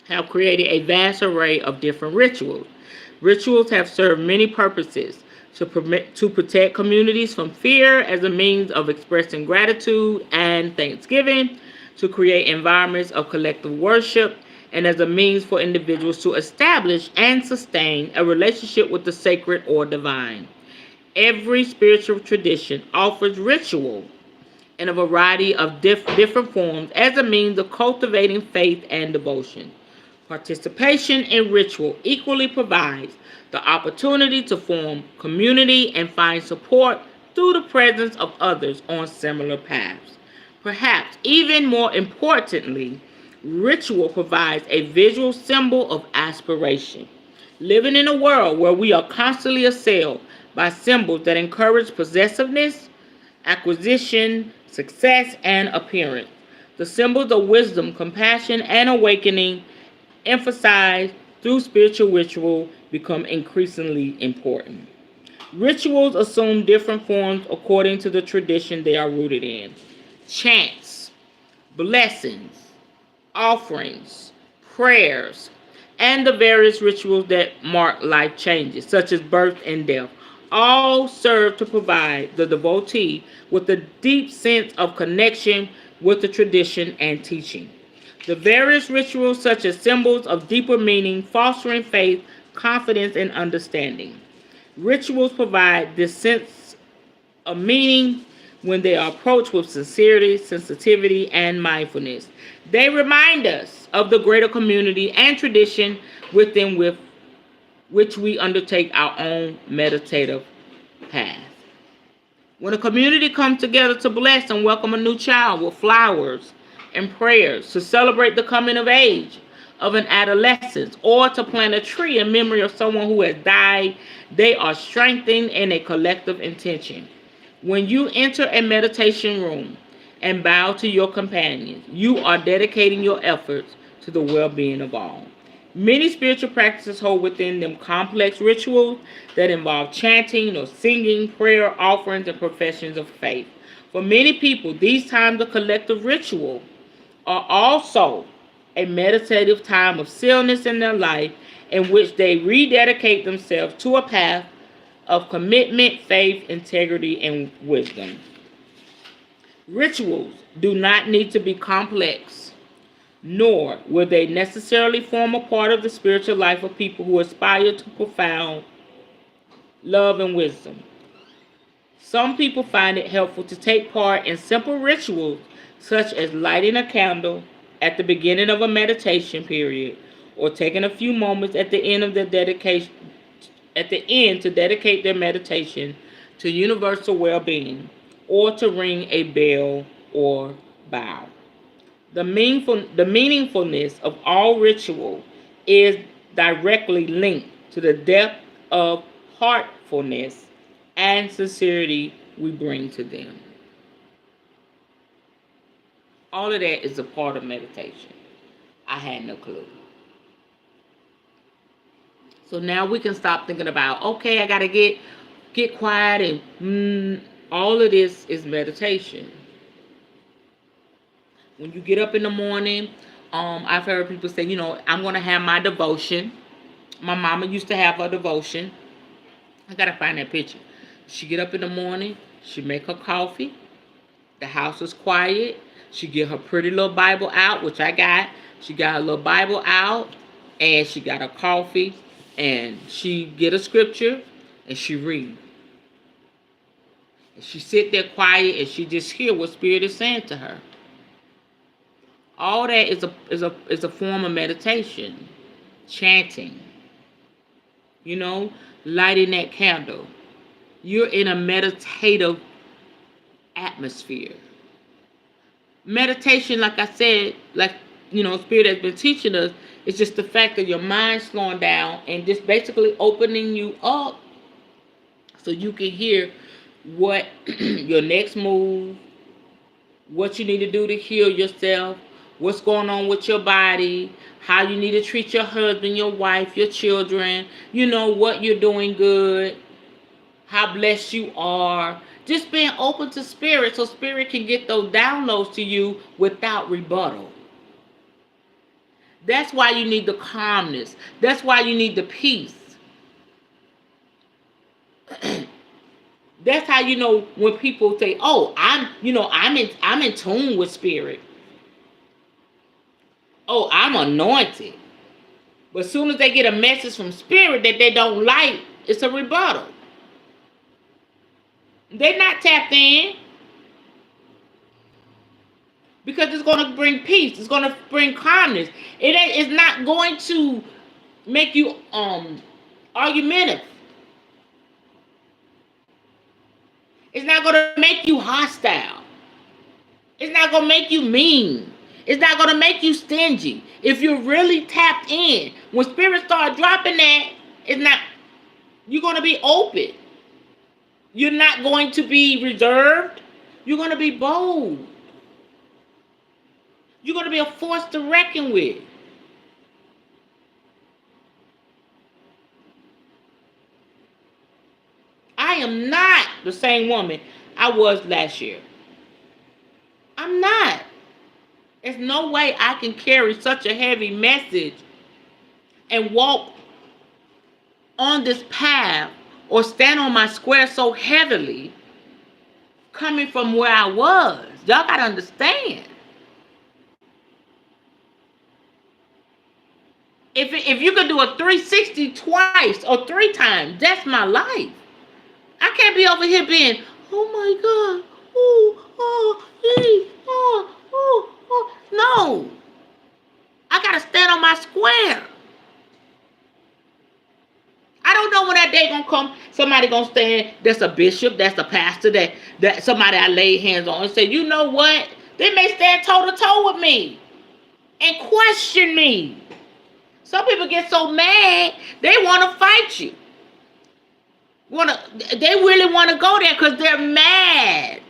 [SPEAKER 1] have created a vast array of different rituals. Rituals have served many purposes: to protect communities from fear as a means of expressing gratitude and thanksgiving, to create environments of collective worship, and as a means for individuals to establish and sustain a relationship with the sacred or divine. Every spiritual tradition offers ritual in a variety of different forms as a means of cultivating faith and devotion. Participation in ritual equally provides the opportunity to form community and find support through the presence of others on similar paths. Perhaps even more importantly, ritual provides a visual symbol of aspiration. Living in a world where we are constantly assailed by symbols that encourage possessiveness, acquisition, success, and appearance, the symbols of wisdom, compassion, and awakening emphasized through spiritual ritual become increasingly important. Rituals assume different forms according to the tradition they are rooted in. Chants, blessings, offerings, prayers, and the various rituals that mark life changes, such as birth and death, all serve to provide the devotee with a deep sense of connection with the tradition and teaching. The various rituals, such as symbols of deeper meaning, fostering faith, confidence, and understanding. Rituals provide this sense of meaning when they are approached with sincerity, sensitivity, and mindfulness. They remind us of the greater community and tradition within which we undertake our own meditative path. When a community comes together to bless and welcome a new child with flowers and prayers, to celebrate the coming of age of an adolescent, or to plant a tree in memory of someone who has died, they are strengthened in a collective intention. When you enter a meditation room and bow to your companions, you are dedicating your efforts to the well-being of all. Many spiritual practices hold within them complex rituals that involve chanting or singing, prayer, offerings, and professions of faith. For many people, these times of collective ritual are also a meditative time of stillness in their life in which they rededicate themselves to a path of commitment, faith, integrity, and wisdom. Rituals do not need to be complex, nor will they necessarily form a part of the spiritual life of people who aspire to profound love and wisdom. Some people find it helpful to take part in simple rituals such as lighting a candle at the beginning of a meditation period or taking a few moments at the end of their dedication at the end to dedicate their meditation to universal well-being or to ring a bell or bow. The meaningfulness of all ritual is directly linked to the depth of heartfulness and sincerity we bring to them. All of that is a part of meditation. I had no clue. So now we can stop thinking about, okay, I gotta get quiet and all of this is meditation. When you get up in the morning, I've heard people say, I'm gonna have my devotion. My mama used to have her devotion. I gotta find that picture. She get up in the morning, she make her coffee, the house is quiet, she get her pretty little Bible out, which I got. She got her little Bible out, and she got her coffee, and she get a scripture, and she read. And she sit there quiet, and she just hear what Spirit is saying to her. All that is a form of meditation, chanting, lighting that candle. You're in a meditative atmosphere. Meditation, like I said, Spirit has been teaching us, it's just the fact that your mind slowing down and just basically opening you up so you can hear what your next move, what you need to do to heal yourself, what's going on with your body, how you need to treat your husband, your wife, your children, what you're doing good, how blessed you are. Just being open to Spirit so Spirit can get those downloads to you without rebuttal. That's why you need the calmness. That's why you need the peace. That's how when people say, "Oh, I'm in tune with Spirit. Oh, I'm anointed." But as soon as they get a message from Spirit that they don't like, it's a rebuttal. They're not tapped in. Because it's going to bring peace. It's going to bring calmness. It's not going to make you argumentative. It's not going to make you hostile. It's not going to make you mean. It's not going to make you stingy. If you're really tapped in, when Spirit starts dropping that, you're going to be open. You're not going to be reserved. You're going to be bold. You're going to be a force to reckon with. I am not the same woman I was last year. I'm not. There's no way I can carry such a heavy message and walk on this path or stand on my square so heavily coming from where I was. Y'all got to understand. If you could do a 360 twice or 3 times, that's my life. I can't be over here being, oh my God, no. I gotta stand on my square. I don't know when that day gonna come. Somebody gonna stand. That's a bishop. That's a pastor. That somebody I lay hands on and say, you know what? They may stand toe to toe with me and question me. Some people get so mad they want to fight you. They really want to go there because they're mad.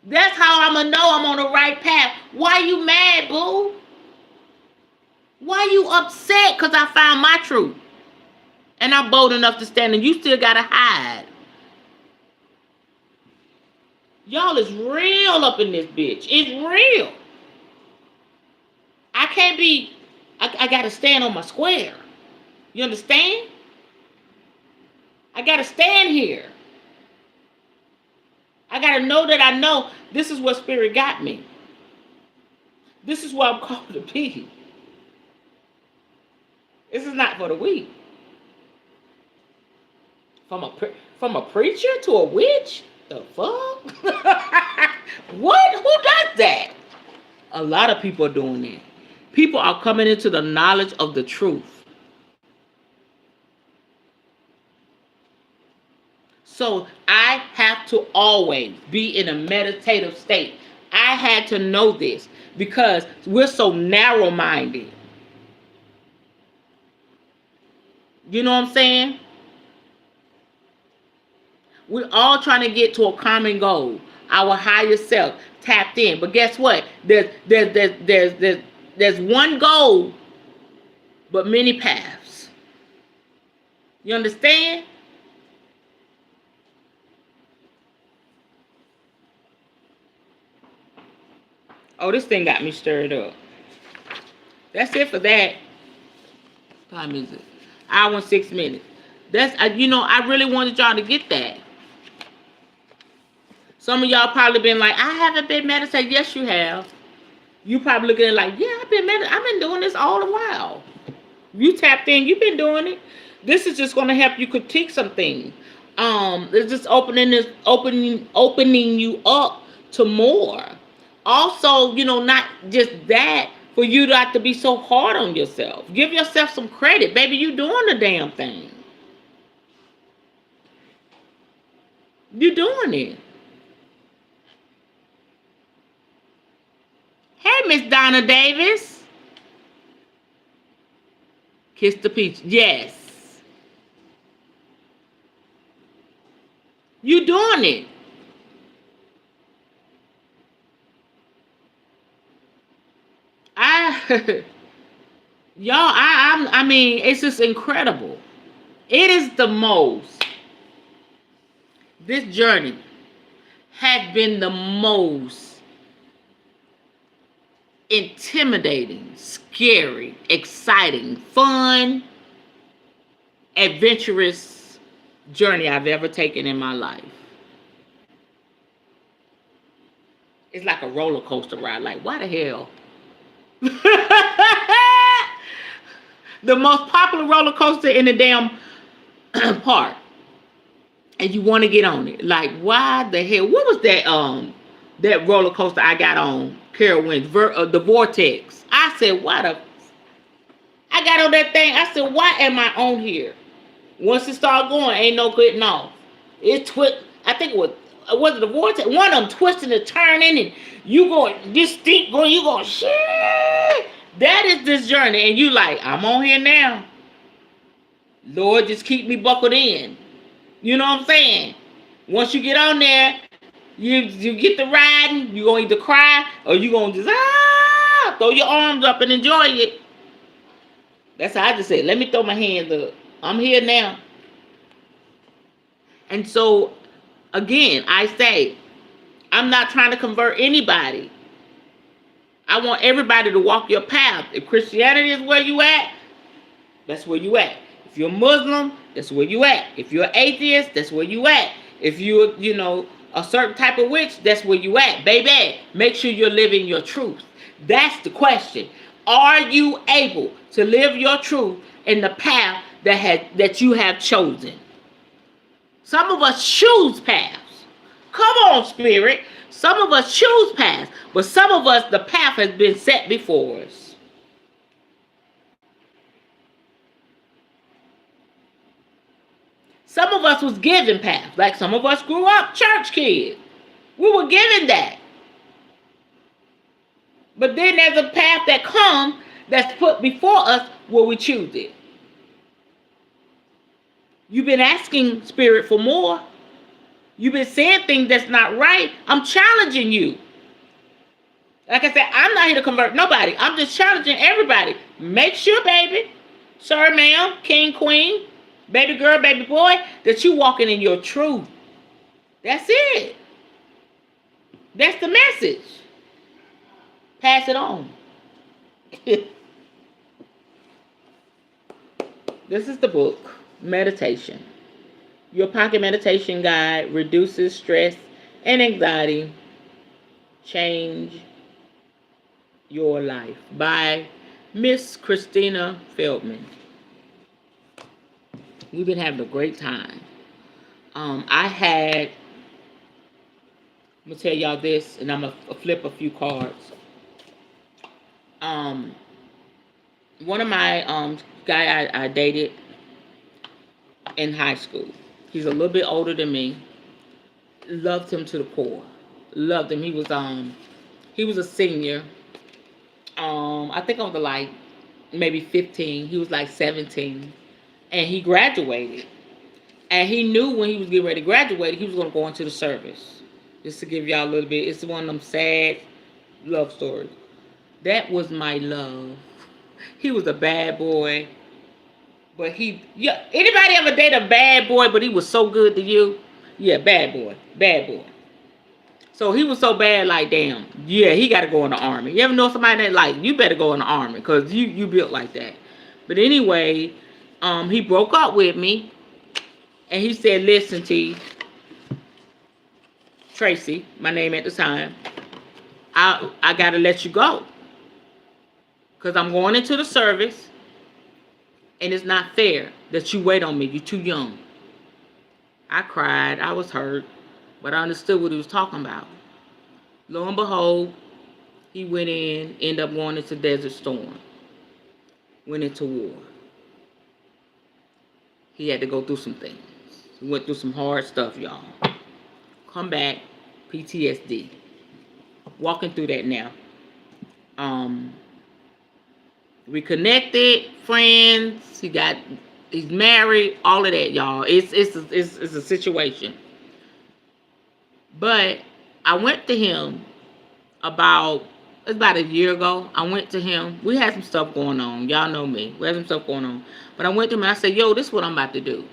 [SPEAKER 1] That's how I'm gonna know I'm on the right path. Why you mad, boo? Why you upset? Because I found my truth. And I'm bold enough to stand, and you still gotta hide. Y'all is real up in this bitch. It's real. can't be, I got to stand on my square. You understand? I got to stand here. I got to know that I know this is what Spirit got me. This is what I'm called to be. This is not for the weak. From a preacher to a witch? The fuck? What? Who does that? A lot of people are doing that. People are coming into the knowledge of the truth. So I have to always be in a meditative state. I had to know this because we're so narrow-minded. You know what I'm saying? We're all trying to get to a common goal. Our higher self tapped in. But guess what? There's one goal, but many paths. You understand? Oh, this thing got me stirred up. That's it for that. What time is it? Hour and 6 minutes. That's I really wanted y'all to get that. Some of y'all probably been like, I haven't been meditating. Yes, you have. You probably looking at it like, yeah, I've been doing this all the while. You tapped in, you've been doing it. This is just going to help you critique some things. It's just opening you up to more. Also, not just that, for you not to be so hard on yourself. Give yourself some credit. Baby, you doing the damn thing. You doing it. Hey, Miss Donna Davis. Kiss the peach. Yes. You doing it. I mean, it's just incredible. It is the most. This journey has been the most intimidating, scary, exciting, fun, adventurous journey I've ever taken in my life. It's like a roller coaster ride. Like, why the hell? The most popular roller coaster in the damn park. And you want to get on it. Like, why the hell? What was that roller coaster I got on? Carowinds, the Vortex. I said, I got on that thing. I said, why am I on here? Once it started going, ain't no getting off. I think it was it the Vortex? One of them twisting and turning, and you going this steep going, you going shit. That is this journey, and you like, I'm on here now. Lord, just keep me buckled in. You know what I'm saying? Once you get on there, you get the riding, you gonna either cry or you gonna just throw your arms up and enjoy it. That's how I just said, let me throw my hands up. I'm here now. And so, again, I say, I'm not trying to convert anybody. I want everybody to walk your path. If Christianity is where you at, that's where you at. If you're Muslim, that's where you at. If you're atheist, that's where you at. If you're, a certain type of witch, that's where you at. Baby, make sure you're living your truth. That's the question. Are you able to live your truth in the path that you have chosen? Some of us choose paths. Come on, Spirit. Some of us choose paths, but some of us, the path has been set before us. Some of us was given paths. Like some of us grew up church kids. We were given that. But then there's a path that comes that's put before us where we choose it. You've been asking Spirit for more. You've been saying things that's not right. I'm challenging you. Like I said, I'm not here to convert nobody. I'm just challenging everybody. Make sure, baby, sir, ma'am, king, queen, baby girl, baby boy, that you walking in your truth. That's it. That's the message. Pass it on. This is the book, Meditation. Your Pocket Meditation Guide reduces stress and anxiety. Change your life by Miss Christina Feldman. We've been having a great time. I'm gonna tell y'all this, and I'm gonna flip a few cards. Um, One of my guy I dated in high school. He's a little bit older than me. Loved him to the core. Loved him. He was a senior. I think I was like maybe 15. He was like 17, and he graduated. And he knew when he was getting ready to graduate, he was going to go into the service. Just to give y'all a little bit, it's one of them sad love stories. That was my love. He was a bad boy, but yeah. Anybody ever date a bad boy, but he was so good to you? Yeah, bad boy, bad boy. So he was so bad, like damn, yeah, he got to go in the army. You ever know somebody that like you better go in the army because you built like that? But anyway, he broke up with me, and he said, "Listen, T, Tracy, my name at the time, I gotta let you go, because I'm going into the service, and it's not fair that you wait on me. You're too young." I cried. I was hurt, but I understood what he was talking about. Lo and behold, he went in, ended up going into Desert Storm, went into war. He had to go through some things. He went through some hard stuff, y'all. Come back, PTSD. Walking through that now. Reconnected, friends. He's married, all of that, y'all. It's a situation. But I went to him about a year ago. I went to him. We had some stuff going on. Y'all know me. We had some stuff going on. But I went to him and I said, yo, this is what I'm about to do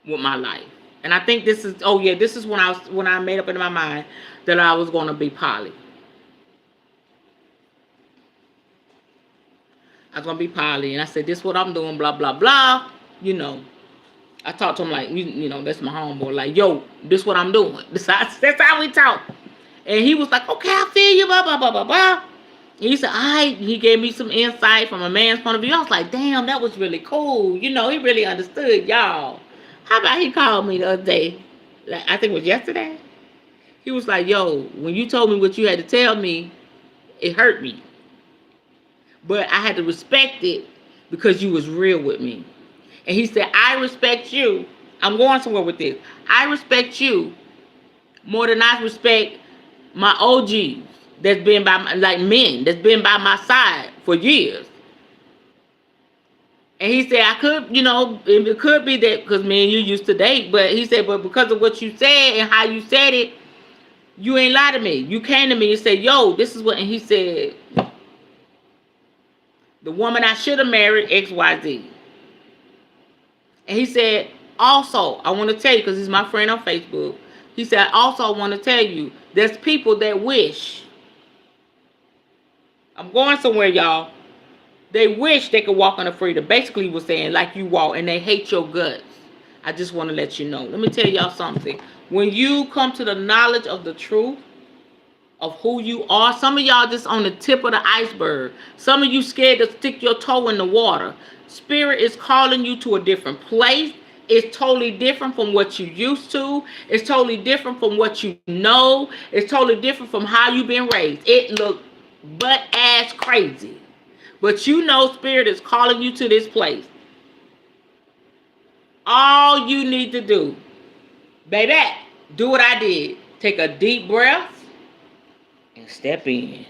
[SPEAKER 1] with my life. And I think this is when I made up in my mind that I was going to be poly. I was going to be poly. And I said, this is what I'm doing, blah, blah, blah. You know, I talked to him like, you know, that's my homeboy. Like, yo, this is what I'm doing. That's how we talk. And he was like, okay, I feel you, blah, blah, blah, blah, blah. And he said, all right. He gave me some insight from a man's point of view. I was like, damn, that was really cool. You know, he really understood, y'all. How about he called me the other day? Like, I think it was yesterday. He was like, yo, when you told me what you had to tell me, it hurt me. But I had to respect it because you was real with me. And he said, I respect you. I'm going somewhere with this. I respect you more than I respect my OGs that's been by my, like men that's been by my side for years. And he said, I could, you know, it could be that because me and you used to date, but he said, but because of what you said and how you said it, you ain't lied to me. You came to me and said, yo, this is what, and he said, the woman I should have married, XYZ. And he said, also, I want to tell you, because he's my friend on Facebook, he said, also, I want to tell you, there's people that wish, I'm going somewhere, y'all, they wish they could walk on the freedom. Basically, he was saying, like you walk, and they hate your guts. I just want to let you know. Let me tell y'all something. When you come to the knowledge of the truth, of who you are, some of y'all just on the tip of the iceberg. Some of you scared to stick your toe in the water. Spirit is calling you to a different place. It's totally different from what you used to. It's totally different from what you know. It's totally different from how you've been raised. It looked butt ass crazy. But you know Spirit is calling you to this place. All you need to do, baby, do what I did. Take a deep breath and step in.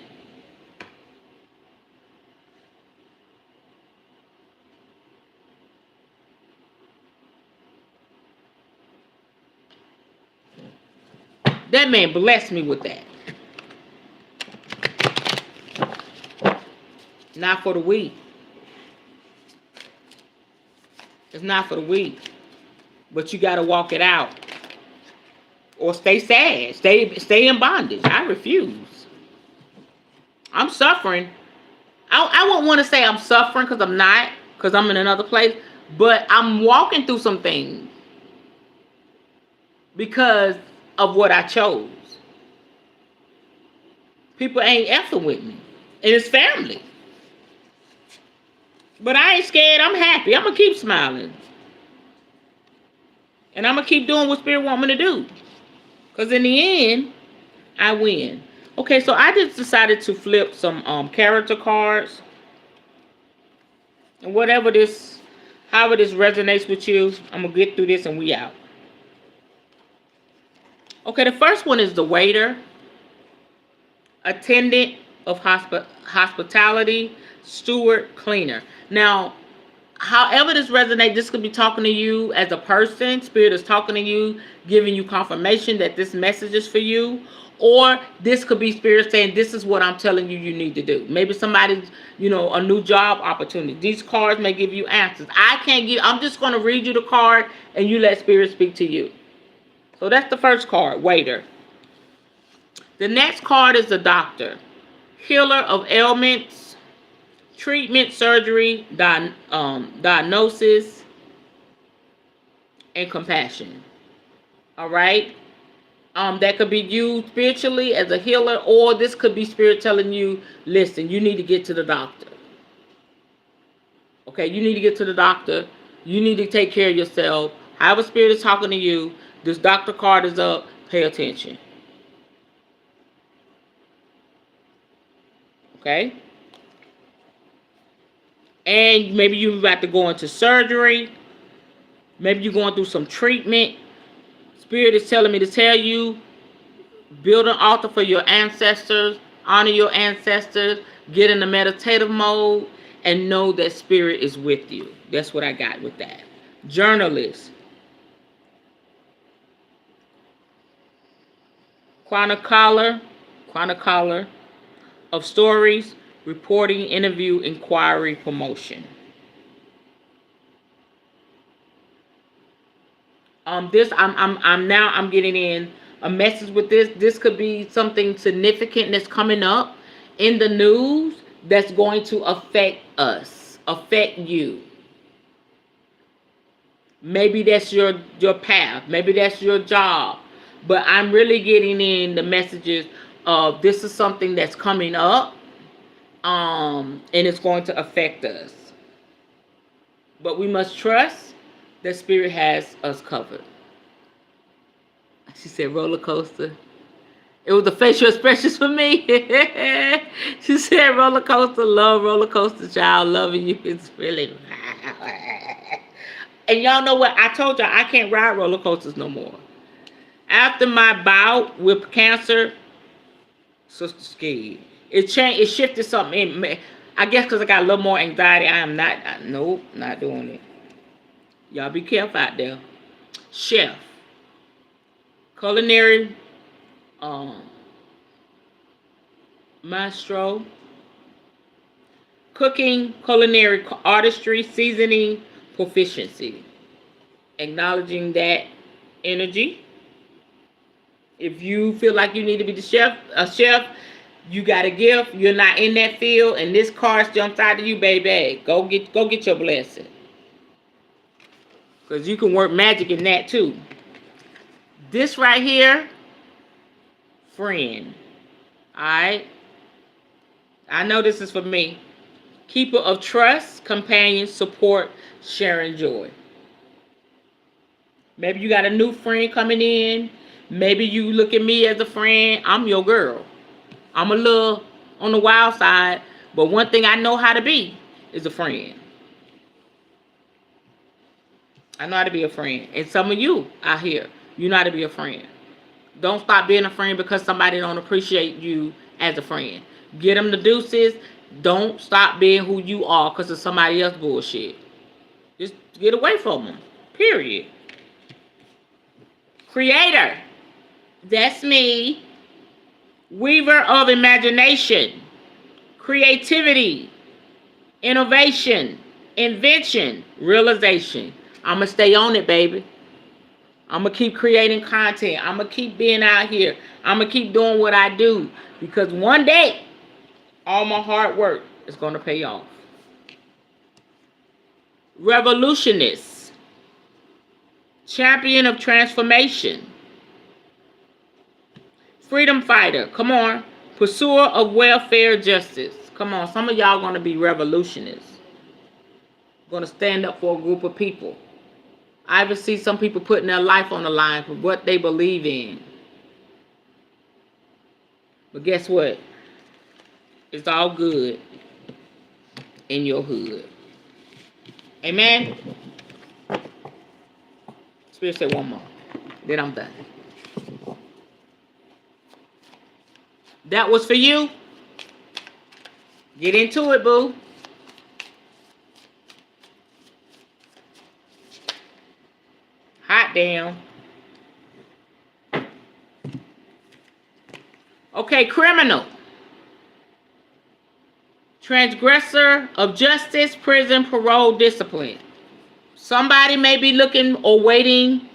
[SPEAKER 1] That man blessed me with that. Not for the weak. It's not for the weak. But you got to walk it out. Or stay sad. Stay in bondage. I refuse. I'm suffering. I wouldn't want to say I'm suffering because I'm not, because I'm in another place, but I'm walking through some things because of what I chose. People ain't effing with me. And it's family. But I ain't scared. I'm happy. I'm going to keep smiling. And I'm going to keep doing what Spirit want me to do. Because in the end, I win. Okay, so I just decided to flip some character cards. And whatever this, however this resonates with you, I'm going to get through this and we out. Okay, the first one is the waiter, attendant of hospitality, steward, cleaner. Now, however this resonates, this could be talking to you as a person. Spirit is talking to you, giving you confirmation that this message is for you. Or this could be Spirit saying, this is what I'm telling you you need to do. Maybe somebody's, a new job opportunity. These cards may give you answers. I'm just going to read you the card and you let Spirit speak to you. So that's the first card, waiter. The next card is the doctor. Healer of ailments, treatment, surgery, diagnosis, and compassion. All right? That could be you spiritually as a healer, or this could be Spirit telling you, listen, you need to get to the doctor. Okay, you need to get to the doctor. You need to take care of yourself. However Spirit is talking to you, this doctor card is up. Pay attention. Okay? And maybe you're about to go into surgery. Maybe you're going through some treatment. Spirit is telling me to tell you, build an altar for your ancestors. Honor your ancestors. Get in the meditative mode. And know that Spirit is with you. That's what I got with that. Journalist. Chronicler of stories, reporting, interview, inquiry, promotion. I'm getting in a message with this. This could be something significant that's coming up in the news that's going to affect us, affect you. Maybe that's your path. Maybe that's your job. But I'm really getting in the messages of this is something that's coming up. And it's going to affect us. But we must trust that Spirit has us covered. She said roller coaster. It was the facial expressions for me. She said roller coaster, love roller coaster, child, loving you. It's really. And y'all know what? I told y'all I can't ride roller coasters no more. After my bout with cancer, Sister Ski, it changed. It shifted something in me. I guess because I got a little more anxiety. I am not. Nope, not doing it. Y'all be careful out there. Chef, culinary, maestro, cooking, culinary artistry, seasoning, proficiency. Acknowledging that energy. If you feel like you need to be a chef, you got a gift, you're not in that field, and this card jumps out of you, baby. Go get your blessing. Because you can work magic in that too. This right here, friend. Alright? I know this is for me. Keeper of trust, companion, support, sharing joy. Maybe you got a new friend coming in. Maybe you look at me as a friend. I'm your girl. I'm a little on the wild side. But one thing I know how to be is a friend. I know how to be a friend. And some of you out here, you know how to be a friend. Don't stop being a friend because somebody don't appreciate you as a friend. Get them the deuces. Don't stop being who you are because of somebody else bullshit. Just get away from them. Period. Creator. That's me. Weaver of imagination. Creativity. Innovation. Invention. Realization. I'm going to stay on it, baby. I'm going to keep creating content. I'm going to keep being out here. I'm going to keep doing what I do. Because one day, All my hard work is going to pay off. Revolutionist. Champion of transformation. Freedom fighter. Come on. Pursuer of welfare justice. Come on. Some of y'all going to be revolutionists. Going to stand up for a group of people. I even see some people putting their life on the line for what they believe in. But guess what? It's all good in your hood. Amen? Spirit say one more. Then I'm done. That was for you. Get into it, boo. Hot damn. Okay, criminal. Transgressor of justice, prison, parole, discipline. Somebody may be looking or waiting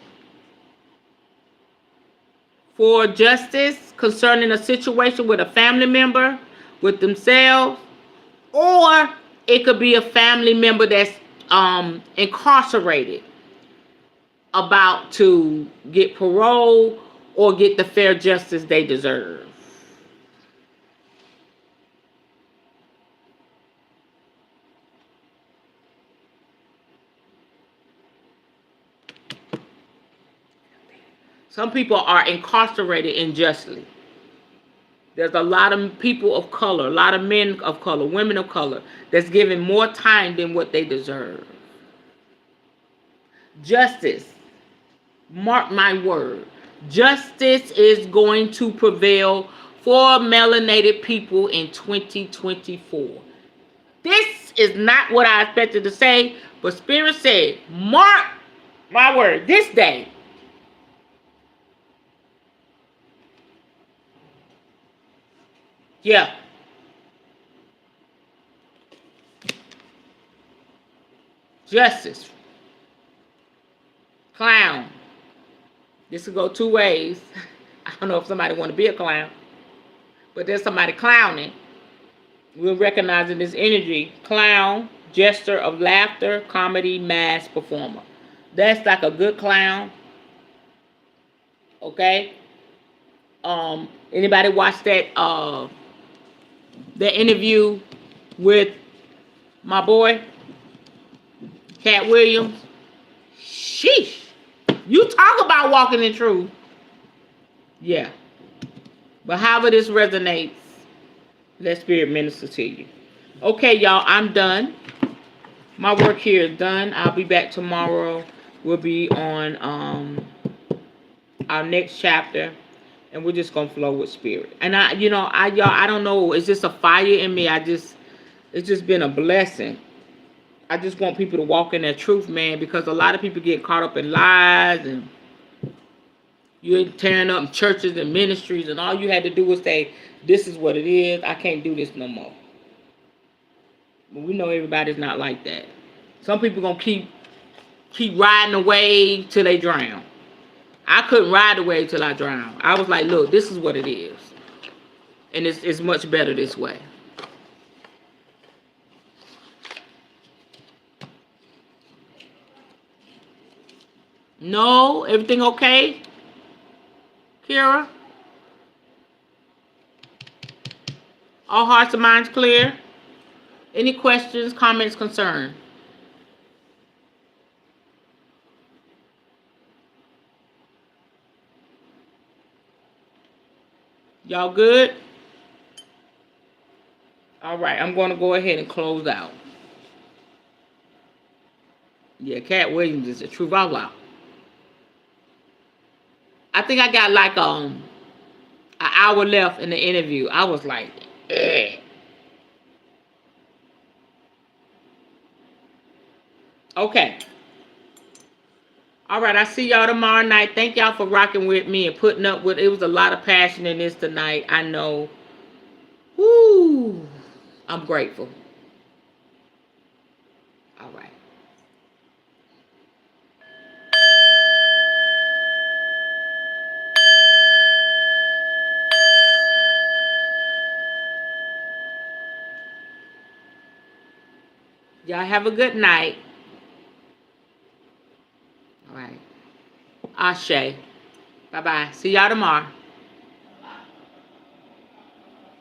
[SPEAKER 1] for justice concerning a situation with a family member, with themselves, or it could be a family member that's incarcerated, about to get parole or get the fair justice they deserve. Some people are incarcerated unjustly. There's a lot of people of color, a lot of men of color, women of color, that's given more time than what they deserve. Justice. Mark my word. Justice is going to prevail for melanated people in 2024. This is not what I expected to say, but Spirit said, mark my word, this day. Yeah. Justice. Clown. This will go two ways. I don't know if somebody want to be a clown, but there's somebody clowning. We'll recognize in this energy. Clown, jester of laughter, comedy, mass performer. That's like a good clown. Okay. Anybody watch that interview with my boy Cat Williams? Sheesh. You talk about walking in truth. Yeah. But however this resonates, let Spirit minister to you. Okay, y'all, I'm done. My work here is done. I'll be back tomorrow. We'll be on our next chapter, and we're just gonna flow with Spirit. And y'all, I don't know. It's just a fire in me. It's just been a blessing. I just want people to walk in their truth, man, because a lot of people get caught up in lies, and you're tearing up churches and ministries, and all you had to do was say, this is what it is. I can't do this no more. But we know everybody's not like that. Some people gonna keep riding the wave till they drown. I couldn't ride the wave till I drowned. I was like, look, this is what it is. And it's much better this way. No, everything okay? Kira? All hearts and minds clear? Any questions, comments, concerns? Y'all good? All right, I'm going to go ahead and close out. Yeah, Cat Williams is the truth out loud. I think I got like an hour left in the interview. I was like, eh. Okay. All right, I see y'all tomorrow night. Thank y'all for rocking with me and putting up with it. Was a lot of passion in this tonight. I know. Woo. I'm grateful. All right. Y'all have a good night. All right. Ashe. Bye-bye. See y'all tomorrow.